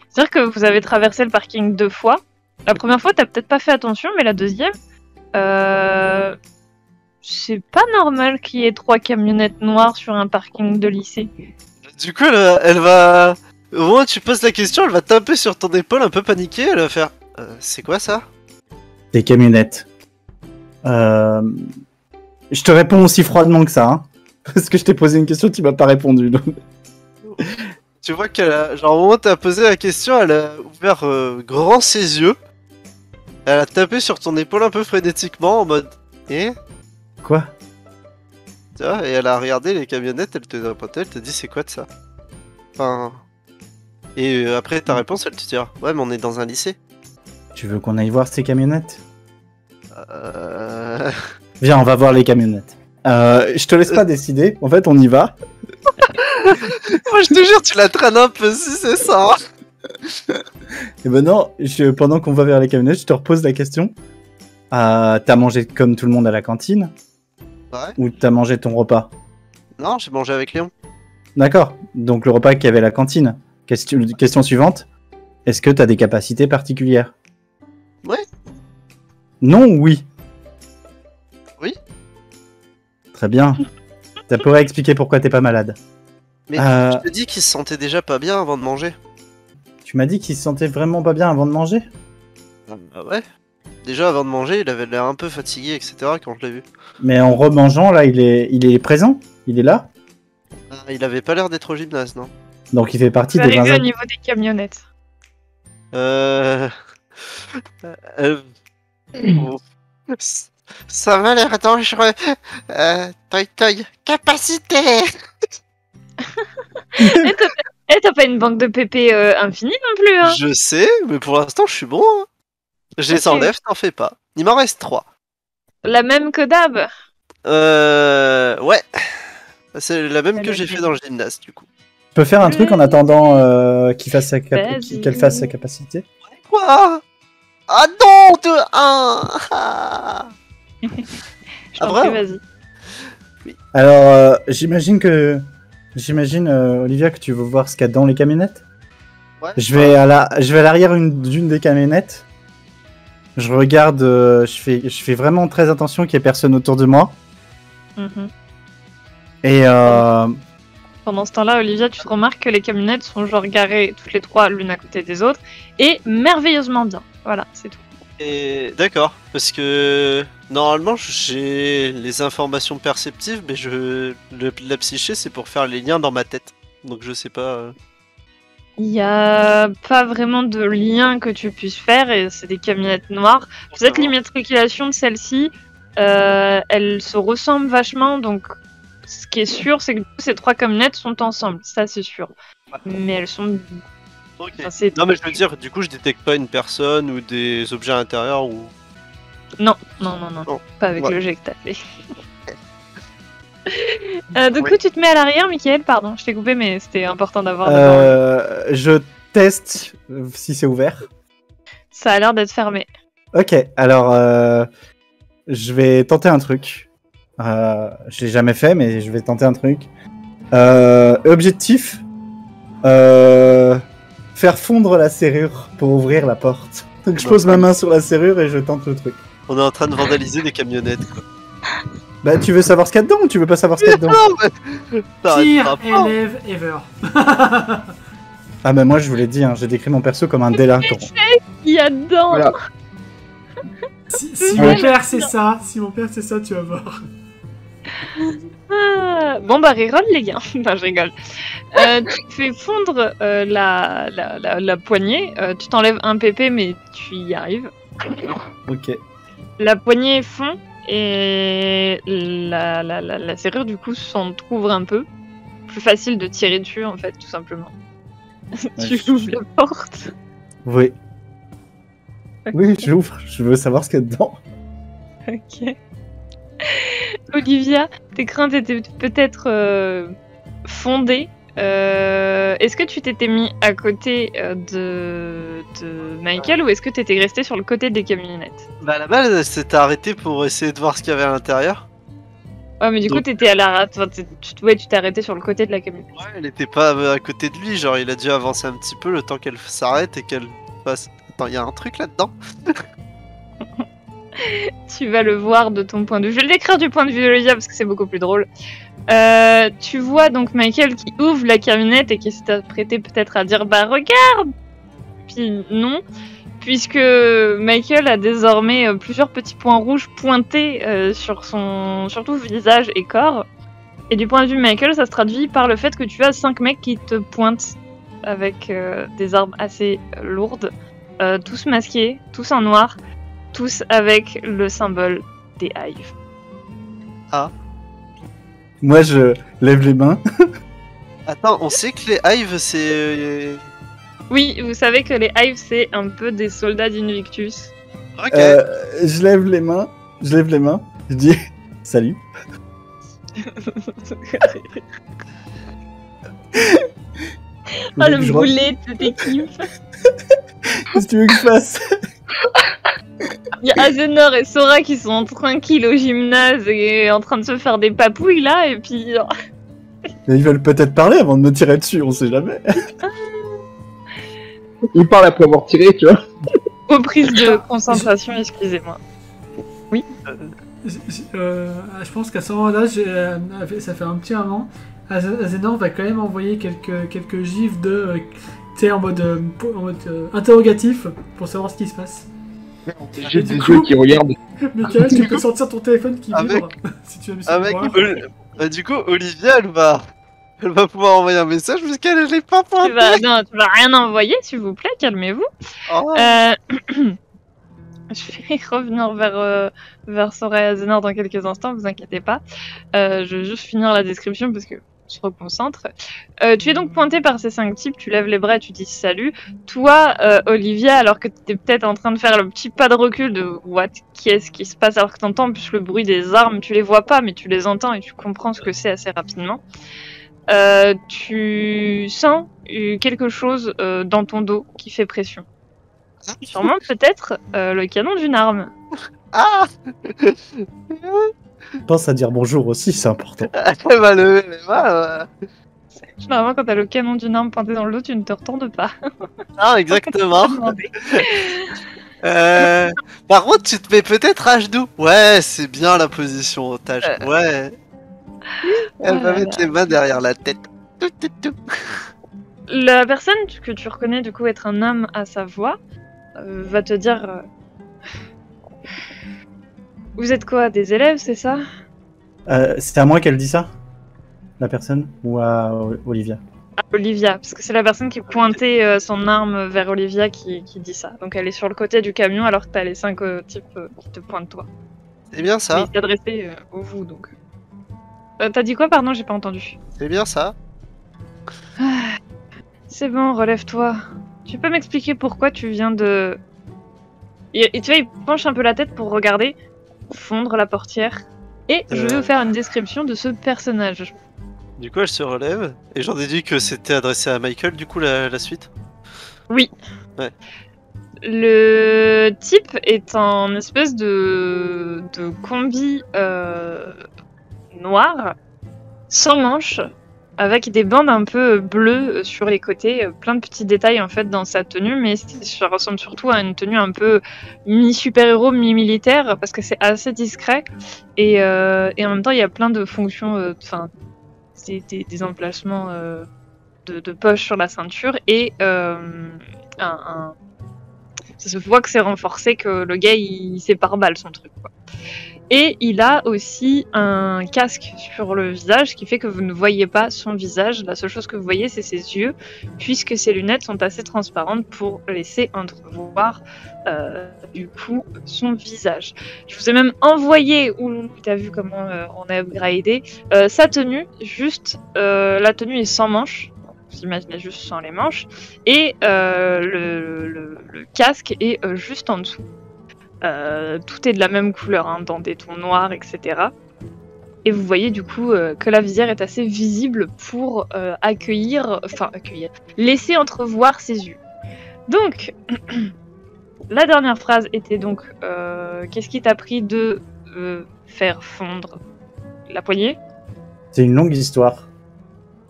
C'est-à-dire que vous avez traversé le parking 2 fois. La première fois, t'as peut-être pas fait attention, mais la deuxième, c'est pas normal qu'il y ait 3 camionnettes noires sur un parking de lycée. Du coup, elle va... Au moment où tu poses la question, elle va taper sur ton épaule un peu paniquée, elle va faire... c'est quoi ça? Des camionnettes. Je te réponds aussi froidement que ça, hein. Parce que je t'ai posé une question, tu m'as pas répondu. Donc... Tu vois qu'elle a... Genre, au moment où t'as posé la question, elle a ouvert grand ses yeux. Elle a tapé sur ton épaule un peu frénétiquement, en mode... Eh? Quoi? Tu vois, et elle a regardé les camionnettes, elle te répondait, elle te dit c'est quoi de ça? Enfin... Et après ta réponse, elle te dira, ouais mais on est dans un lycée. Tu veux qu'on aille voir ces camionnettes? Viens, on va voir les camionnettes. Je te laisse pas décider, en fait on y va. Moi je te jure, tu la traînes un peu si c'est ça. Et ben non, pendant qu'on va vers les camionnettes, je te repose la question. T'as mangé comme tout le monde à la cantine? Ouais. Ou t'as mangé ton repas? Non, j'ai mangé avec Léon. D'accord, donc le repas qu'il y avait à la cantine. Question suivante. Est-ce que t'as des capacités particulières? Ouais. Non ou oui? Oui. Très bien. Ça pourrait expliquer pourquoi t'es pas malade. Mais je te dis qu'il se sentait déjà pas bien avant de manger. Tu m'as dit qu'il se sentait vraiment pas bien avant de manger? Ah ouais. Déjà avant de manger, il avait l'air un peu fatigué, etc. quand je l'ai vu. Mais en remangeant, là, il est présent? Il est là? Il avait pas l'air d'être au gymnase, non? Donc il fait partie Vous des arrivez 20 au niveau des camionnettes. Bon. Ça m'a l'air dangereux. Toy toy. Capacité. T'as pas une banque de PP infinie non plus, hein? Je sais, mais pour l'instant, je suis bon. Hein. Je les enlève, t'en fais pas. Il m'en reste 3. La même que d'hab. Ouais. C'est la même que j'ai fait dans le gymnase, du coup. Je peux faire un truc en attendant qu'elle fasse sa capacité? Quoi? Ah non, 2-1. Je t'en prie, vas-y. Alors, j'imagine, Olivia, que tu veux voir ce qu'il y a dans les camionnettes. Ouais. Je vais à l'arrière d'une des camionnettes. Je regarde, je fais vraiment très attention qu'il n'y ait personne autour de moi. Mhm. Et Pendant ce temps-là, Olivia, tu te remarques que les camionnettes sont genre garées toutes les 3 l'une à côté des autres et merveilleusement bien. Voilà, c'est tout. Et d'accord, parce que normalement j'ai les informations perceptives, mais la psyché c'est pour faire les liens dans ma tête. Donc je sais pas. Il n'y a pas vraiment de lien que tu puisses faire et c'est des camionnettes noires. Peut-être l'immatriculation de celle-ci, elles se ressemblent vachement, donc ce qui est sûr, c'est que ces 3 camionnettes sont ensemble, ça c'est sûr. Mais elles sont... Ok. Enfin, non mais je veux dire, du coup je détecte pas une personne ou des objets à l'intérieur ou... Non, pas avec Ouais. le jet que t'as fait. Du coup, tu te mets à l'arrière, Mickaël, pardon, je t'ai coupé, mais c'était important d'avoir... je teste si c'est ouvert. Ça a l'air d'être fermé. Ok, alors je vais tenter un truc. Je l'ai jamais fait, mais je vais tenter un truc. Objectif faire fondre la serrure pour ouvrir la porte. Donc je pose ma main sur la serrure et je tente le truc. On est en train de vandaliser des camionnettes quoi. Bah tu veux savoir ce qu'il y a dedans ou tu veux pas savoir ce qu'il y a dedans? Non mais... Pire élève ever. Ah bah moi je vous l'ai dit, hein, j'ai décrit mon perso comme un délinquant. Il y a dedans. Voilà. Si mon père c'est ça, tu vas voir. Ah, bon bah reroll les gars. Enfin je rigole. Tu fais fondre la poignée. Tu t'enlèves un PP mais tu y arrives. Ok. La poignée fond et la serrure du coup s'entrouvre un peu. Plus facile de tirer dessus en fait tout simplement. Tu ouvres la porte. Oui. Oui, je l'ouvre. Je veux savoir ce qu'il y a dedans. Ok. Olivia, tes craintes étaient peut-être fondées. Est-ce que tu t'étais mis à côté de Michael ou est-ce que tu étais resté sur le côté des camionnettes? Bah à la base elle s'était arrêtée pour essayer de voir ce qu'il y avait à l'intérieur. Ouais, mais du coup, Donc- t'étais à la... Enfin, tu t'es arrêté sur le côté de la camionnette. Ouais, elle était pas à côté de lui, genre il a dû avancer un petit peu le temps qu'elle s'arrête et qu'elle fasse. Attends, il y a un truc là-dedans? Tu vas le voir de ton point de vue. Je vais le décrire du point de vue d'Olivia parce que c'est beaucoup plus drôle. Tu vois donc Michael qui ouvre la camionnette et qui s'est apprêté peut-être à dire bah regarde. Puis non, puisque Michael a désormais plusieurs petits points rouges pointés sur son surtout visage et corps. Et du point de vue de Michael, ça se traduit par le fait que tu as 5 mecs qui te pointent avec des armes assez lourdes, tous masqués, tous en noir, tous avec le symbole des hives. Moi, je lève les mains. Attends, on sait que les hives c'est. Oui, vous savez que les hives, c'est un peu des soldats d'Invictus. Ok. Je lève les mains. Je dis salut. Ah, le Que je boulet de cette équipe. Qu'est-ce que tu veux que je fasse? Il y a Azenor et Sora qui sont tranquilles au gymnase et en train de se faire des papouilles là, et puis... Ils veulent peut-être parler avant de me tirer dessus, on sait jamais. Il parle après avoir tiré, tu vois. Reprise de concentration, excusez-moi. Je pense qu'à ce moment-là, ça fait un petit moment, Azenor va quand même envoyer quelques gifs de, tu sais, en mode interrogatif pour savoir ce qui se passe. J'ai du des coup- yeux qui regardent. Michael, tu peux sortir ton téléphone qui Avec- vibre si tu veux me Avec suivre. du coup, Olivia, elle va pouvoir envoyer un message puisqu'elle n'est pas pointée. Tu vas rien envoyer, s'il vous plaît, calmez-vous. Oh. Je vais revenir vers Sora et Azenor dans quelques instants, vous inquiétez pas. Je vais juste finir la description parce que je reconcentre. Tu es donc pointé par ces 5 types, tu lèves les bras et tu dis salut. Toi, Olivia, alors que tu es peut-être en train de faire le petit pas de recul de what, qu'est-ce qui se passe, alors que tu entends plus le bruit des armes, tu les vois pas, mais tu les entends et tu comprends ce que c'est assez rapidement. Tu sens quelque chose dans ton dos qui fait pression. Sûrement peut-être le canon d'une arme. Ah. Pense à dire bonjour aussi, c'est important. Elle va lever les mains. Généralement, quand t'as le canon d'une arme pointé dans le dos, tu ne te retournes pas. Ah, exactement. Par contre, tu te mets peut-être à genoux. Ouais, c'est bien la position otage. Ouais. Elle va mettre les mains derrière la tête. Tout. La personne que tu reconnais du coup être un homme à sa voix va te dire vous êtes quoi, des élèves, c'est ça? C'est à moi qu'elle dit ça? La personne? Ou à Olivia? À Olivia, parce que c'est la personne qui pointait son arme vers Olivia qui dit ça. Donc elle est sur le côté du camion alors que t'as les 5 types qui te pointent toi. C'est bien Mais ça. il s'est adressé au vous donc. T'as dit quoi, pardon, j'ai pas entendu. C'est bien ça. C'est bon, relève-toi. Tu peux m'expliquer pourquoi tu viens de... Et tu vois, il penche un peu la tête pour regarder, fondre la portière. Et je vais vous faire une description de ce personnage. Du coup, elle se relève. Et j'en déduis que c'était adressé à Michael, du coup, la suite. Oui. Ouais. Le type est en espèce de combi noir, sans manches, avec des bandes un peu bleues sur les côtés, plein de petits détails en fait dans sa tenue, mais ça ressemble surtout à une tenue un peu mi-super-héros, mi-militaire, parce que c'est assez discret, et en même temps il y a plein de fonctions, enfin des emplacements de poches sur la ceinture, et ça se voit que c'est renforcé, que le gars il sait par balle son truc, quoi. Et il a aussi un casque sur le visage, qui fait que vous ne voyez pas son visage. La seule chose que vous voyez, c'est ses yeux, puisque ses lunettes sont assez transparentes pour laisser entrevoir du coup son visage. Je vous ai même envoyé, où tu as vu comment on a upgradé, sa tenue, juste la tenue est sans manches. Vous imaginez juste sans les manches. Et le casque est juste en dessous. Tout est de la même couleur, hein, dans des tons noirs, etc. Et vous voyez du coup que la visière est assez visible pour laisser entrevoir ses yeux. Donc, la dernière phrase était donc qu'est-ce qui t'a pris de faire fondre la poignée. C'est une longue histoire.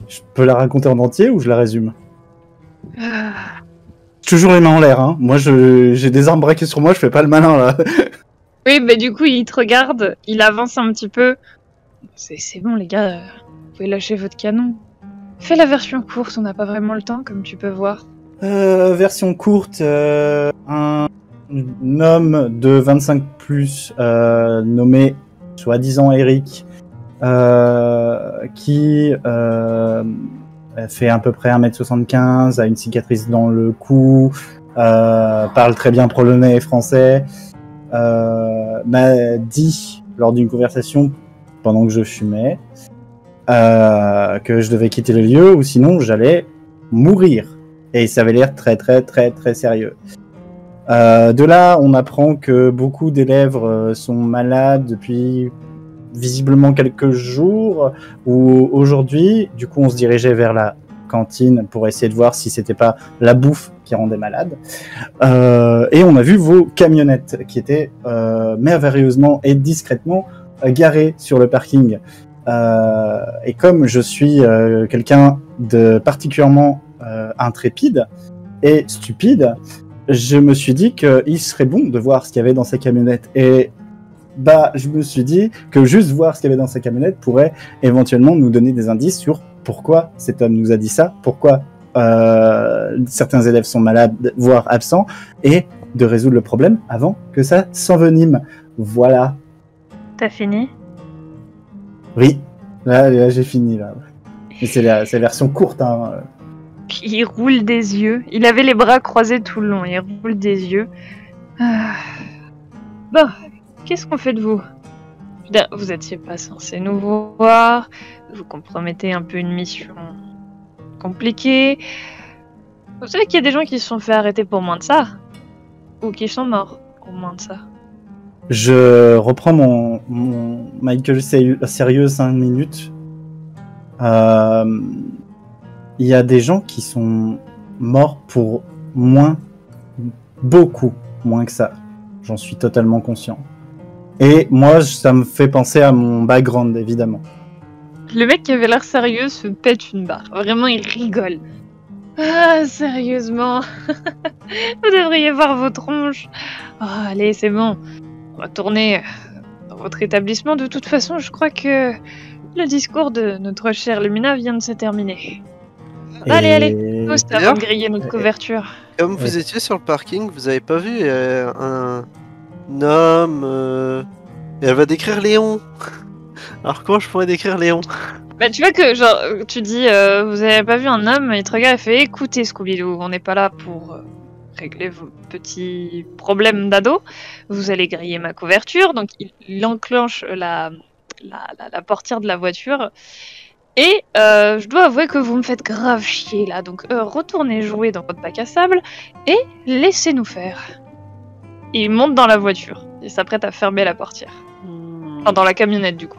Je peux la raconter en entier ou je la résume? Toujours les mains en l'air, hein. Moi, j'ai des armes braquées sur moi, je fais pas le malin, là. Oui, mais du coup, il te regarde, il avance un petit peu. C'est bon, les gars, vous pouvez lâcher votre canon. Fais la version courte, on n'a pas vraiment le temps, comme tu peux voir. Version courte, un homme de 25 plus, nommé soi-disant Eric, qui fait à peu près 1m75, a une cicatrice dans le cou, parle très bien polonais et français, m'a dit lors d'une conversation pendant que je fumais que je devais quitter le lieu ou sinon j'allais mourir. Et ça avait l'air très très très très sérieux. De là, on apprend que beaucoup d'élèves sont malades depuis visiblement quelques jours ou aujourd'hui. Du coup, on se dirigeait vers la cantine pour essayer de voir si c'était pas la bouffe qui rendait malade. Et on a vu vos camionnettes qui étaient merveilleusement et discrètement garées sur le parking. Et comme je suis quelqu'un de particulièrement intrépide et stupide, je me suis dit qu'il serait bon de voir ce qu'il y avait dans sa camionnette. Et je me suis dit que juste voir ce qu'il y avait dans sa camionnette pourrait éventuellement nous donner des indices sur pourquoi cet homme nous a dit ça, pourquoi certains élèves sont malades, voire absents, et de résoudre le problème avant que ça s'envenime. Voilà. T'as fini? Oui, là j'ai fini. Là. Mais c'est la version courte. Hein. Il roule des yeux. Il avait les bras croisés tout le long. Il roule des yeux. Bon, qu'est-ce qu'on fait de vous? Vous étiez pas censé nous voir. Vous compromettez un peu une mission compliquée. Vous savez qu'il y a des gens qui se sont fait arrêter pour moins de ça? Ou qui sont morts pour moins de ça? Je reprends mon Michael sérieux 5 minutes. Il y a des gens qui sont morts pour beaucoup moins que ça. J'en suis totalement conscient. Et moi, ça me fait penser à mon background, évidemment. Le mec qui avait l'air sérieux se pète une barre. Vraiment, il rigole. Ah, sérieusement. Vous devriez voir vos tronches. Oh, allez, c'est bon. On va tourner dans votre établissement. De toute façon, je crois que le discours de notre chère Lumina vient de se terminer. Allez, tous avant de griller notre couverture. Comme vous étiez sur le parking, vous avez pas vu un homme... Et elle va décrire Léon. Alors comment je pourrais décrire Léon? Bah tu vois que genre tu dis vous avez pas vu un homme, il te regarde et fait écoutez Scooby-Doo, on n'est pas là pour régler vos petits problèmes d'ado. Vous allez griller ma couverture. Donc il enclenche la portière de la voiture. Et je dois avouer que vous me faites grave chier là. Donc retournez jouer dans votre bac à sable et laissez-nous faire. Il monte dans la voiture. Il s'apprête à fermer la portière. Enfin, dans la camionnette du coup.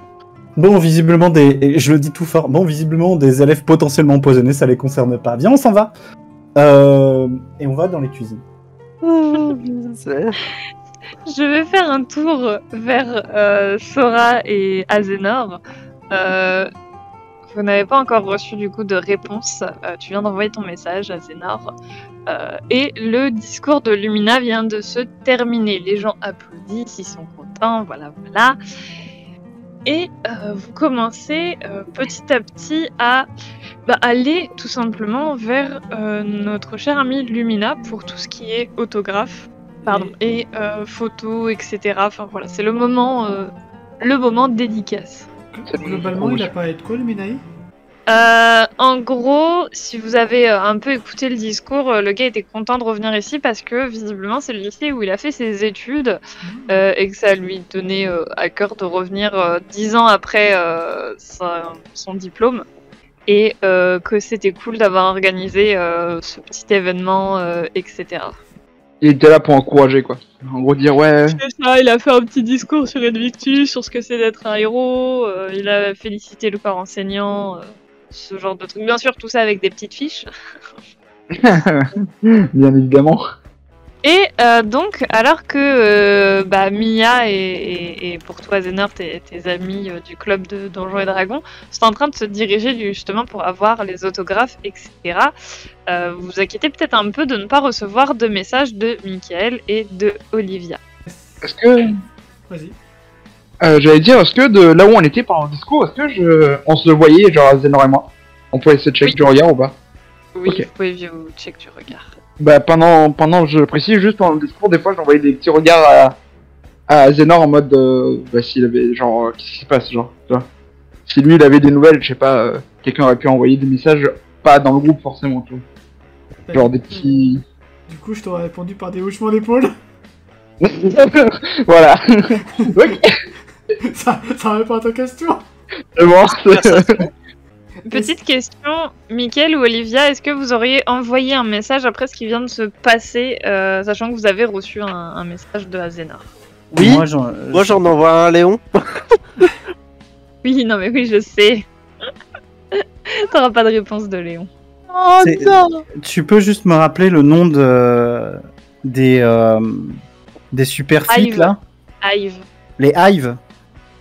Bon, visiblement je le dis tout fort, visiblement des élèves potentiellement empoisonnés, ça les concerne pas. Viens, on s'en va. Et on va dans les cuisines. Je vais faire un tour vers Sora et Azénor. Vous n'avez pas encore reçu du coup de réponse. Tu viens d'envoyer ton message, Azénor. Et le discours de Lumina vient de se terminer. Les gens applaudissent, ils sont contents, voilà. Et vous commencez petit à petit à aller tout simplement vers notre chère amie Lumina pour tout ce qui est autographe, et photos, etc. Enfin voilà, c'est le moment dédicace. Globalement, il a parlé de quoi, Luminae? En gros, si vous avez un peu écouté le discours, le gars était content de revenir ici parce que visiblement c'est le lycée où il a fait ses études et que ça lui tenait à cœur de revenir 10 ans après son diplôme et que c'était cool d'avoir organisé ce petit événement, etc. Il était là pour encourager quoi. En gros dire ouais. C'est ça, il a fait un petit discours sur Invictus, sur ce que c'est d'être un héros, il a félicité le corps enseignant. Ce genre de truc. Bien sûr, tout ça avec des petites fiches. Bien évidemment. Et donc, alors que Mia et pour toi, Zénor, tes amis du club de Donjons et Dragons, sont en train de se diriger justement pour avoir les autographes, etc., vous vous inquiétez peut-être un peu de ne pas recevoir de messages de Michael et de Olivia. Est-ce que... Vas-y. J'allais dire, est-ce que de là où on était pendant le discours, est-ce que on se voyait, genre Zénor et moi? On pouvait se check Oui. du regard ou pas? Oui, Ok. vous pouvez vous check du regard. Bah pendant, je précise, juste pendant le discours, des fois j'envoyais des petits regards à Zénor en mode, s'il avait, genre, qu'est-ce qui se passe, genre, tu vois. Si lui il avait des nouvelles, je sais pas, quelqu'un aurait pu envoyer des messages, pas dans le groupe forcément, tu vois. Genre des petits... Du coup, je t'aurais répondu par des hochements d'épaule. Voilà. Ok. Ça répond à ta question. C'est bon. Petite question, Mickaël ou Olivia, est-ce que vous auriez envoyé un message après ce qui vient de se passer, sachant que vous avez reçu un message de Azénar? Oui, Moi, j'en envoie un à Léon. Oui, non mais oui, je sais. T'auras pas de réponse de Léon. Oh C'est- non. Tu peux juste me rappeler le nom des super flics Hive. là? Hive. Les Hive.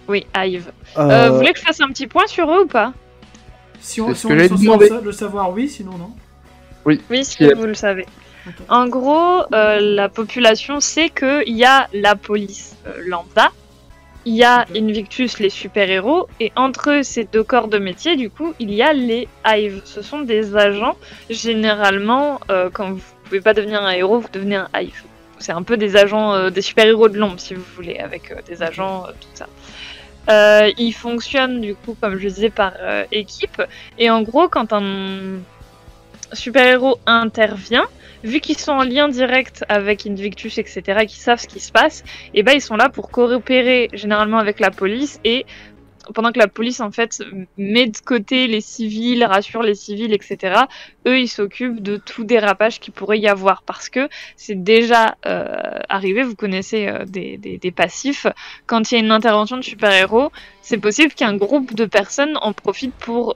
Oui, Hive. Euh, Vous voulez que je fasse un petit point sur eux ou pas? Si on C'est si ce on que est j'allais censé demander. le savoir, oui, sinon non. Oui, si Yep. vous le savez. Ok. En gros, la population sait qu'il y a la police lambda, il y a Ok. Invictus, les super-héros, et entre ces deux corps de métier, du coup, il y a les Hive. Ce sont des agents, généralement, quand vous pouvez pas devenir un héros, vous devenez un Hive. C'est un peu des agents, des super-héros de l'ombre, si vous voulez, avec des agents, tout ça. Ils fonctionnent, du coup, comme je disais, par équipe, et en gros, quand un super-héros intervient, vu qu'ils sont en lien direct avec Invictus, etc., et qu'ils savent ce qui se passe, et ben ils sont là pour coopérer généralement avec la police, et pendant que la police en fait met de côté les civils, rassure les civils, etc., eux ils s'occupent de tout dérapage qu'il pourrait y avoir, parce que c'est déjà arrivé, vous connaissez des passifs, quand il y a une intervention de super-héros, c'est possible qu'un groupe de personnes en profite pour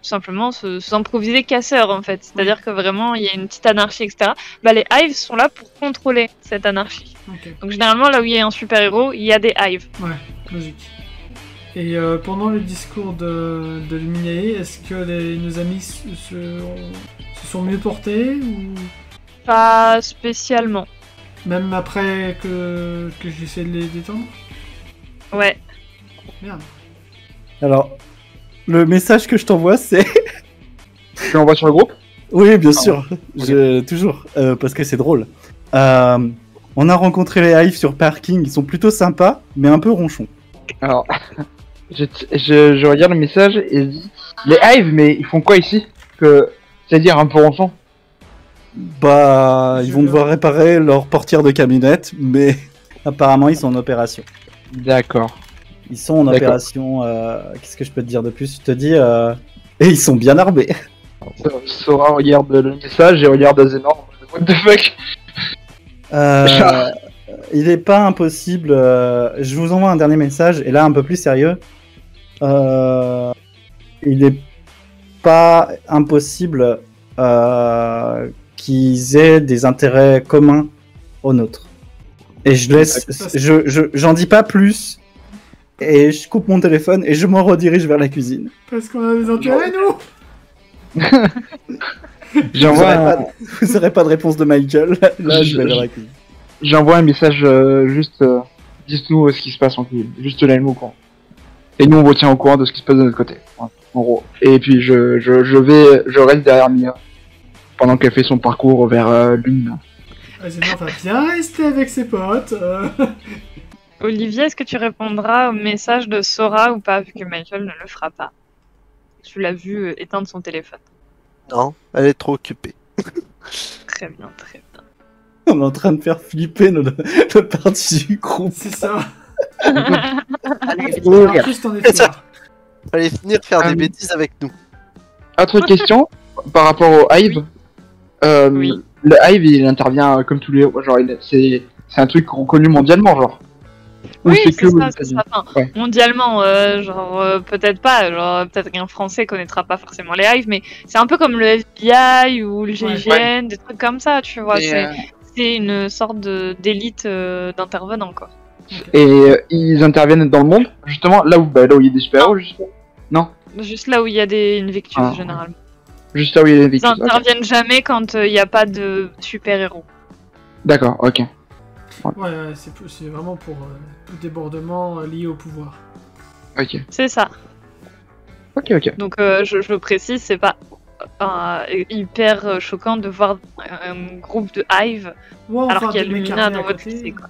simplement s'improviser casseurs en fait. C'est-à-dire que vraiment il y a une petite anarchie, etc. Bah, les Hives sont là pour contrôler cette anarchie. Ok, Donc généralement là où il y a un super-héros, il y a des Hives. ouais, logique. Et pendant le discours de Luminae, est-ce que nos amis se sont mieux portés ou Pas spécialement. même après que j'essaie de les détendre? Ouais. Merde. Alors, le message que je t'envoie, c'est. Tu l'envoies sur le groupe? Oui, bien sûr. Toujours. Parce que c'est drôle. On a rencontré les Hive sur parking. Ils sont plutôt sympas, mais un peu ronchons. Alors, je regarde le message et je dis, les Hive, mais ils font quoi ici? C'est-à-dire un peu ronchon? Bah, ils vont devoir réparer leur portière de camionnette, mais apparemment, ils sont en opération. D'accord. Ils sont en D'accord. opération. Qu'est-ce que je peux te dire de plus? Je te dis. Et ils sont bien armés. Sora regarde le message et regarde Azénor. What the fuck? Il est pas impossible. Je vous envoie un dernier message, et là, un peu plus sérieux. Il est pas impossible qu'ils aient des intérêts communs aux nôtres. Et je laisse. J'en dis pas plus. Et je coupe mon téléphone et je me redirige vers la cuisine. Parce qu'on a des intérêts, nous. Vous aurez pas de réponse de Michael. Là, je vais vers la cuisine. J'envoie un message juste. Dites-nous ce qui se passe en cuisine. Juste laisse-nous au courant. Et nous on vous tient au courant de ce qui se passe de notre côté. Voilà, en gros. Et puis je reste derrière Mia. Pendant qu'elle fait son parcours vers l'une. Azénor va bien rester avec ses potes. Olivier, est-ce que tu répondras au message de Sora ou pas, vu que Michael ne le fera pas? Tu l'as vu éteindre son téléphone. Non, elle est trop occupée. Très bien, très bien. On est en train de faire flipper notre partie du groupe. C'est ça. Allez, Et en plus, t'en es fier. Fallait venir faire des bêtises avec nous. Autre question par rapport au Hive. Oui. Le Hive il intervient comme tous les. Genre c'est un truc reconnu mondialement, genre. Ou Oui, c'est c'est que aux ça, c'est États-Unis? ça. Enfin, Ouais. mondialement, peut-être pas. Peut-être qu'un Français connaîtra pas forcément les Hives, mais c'est un peu comme le FBI ou le GIGN, des trucs comme ça, tu vois. Et, C'est une sorte d'élite d'intervenants, quoi. ils interviennent dans le monde, justement, là où il y a des super-héros, justement. Non, Juste là où il y a des Invictus, Ah, généralement. juste là où il y a des Ils Victus. Ok. interviennent jamais quand il n'y a pas de super-héros. D'accord, ok. Ouais, c'est vraiment pour tout débordement lié au pouvoir. Ok, C'est ça. ok. Donc, je précise, c'est pas hyper choquant de voir un groupe de Hive Ouais, alors enfin, qu'il y a des mecs Lumina armés dans à votre côté. lycée, quoi.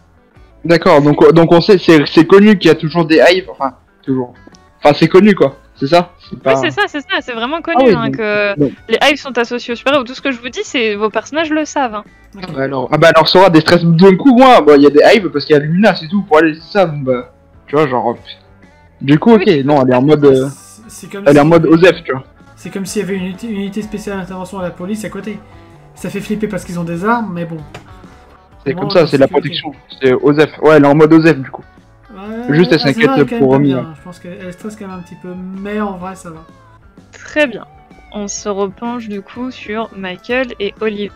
D'accord, donc on sait, c'est connu qu'il y a toujours des hives, enfin, toujours. Enfin, c'est connu, quoi, c'est ça? Oui, c'est ça, c'est vraiment connu Ah oui, hein, donc- que donc- les Hives sont associés aux super-héros. Tout ce que je vous dis, c'est vos personnages le savent. Hein. Ok. alors, ça aura des stress d'un coup, moi, bah, il y a des hives parce qu'il y a Lumina, c'est tout, pour aller, c'est ça, donc, bah, tu vois, genre, du coup, ok, Oui, non, elle est en mode, C'est comme elle est en s'il y mode avait- Osef, tu vois. C'est comme s'il y avait une unité spéciale d'intervention à la police à côté. Ça fait flipper parce qu'ils ont des armes, mais bon. C'est Au comme moins, ça, c'est de la sécurité. protection, c'est Osef, ouais, elle est en mode Osef, du coup. Ouais, Juste, elle Azena s'inquiète est quand même pour pas Romy, bien. hein. Je pense qu'elle stresse quand même un petit peu, mais en vrai, ça va. Très bien. On se repenche du coup sur Michael et Olive.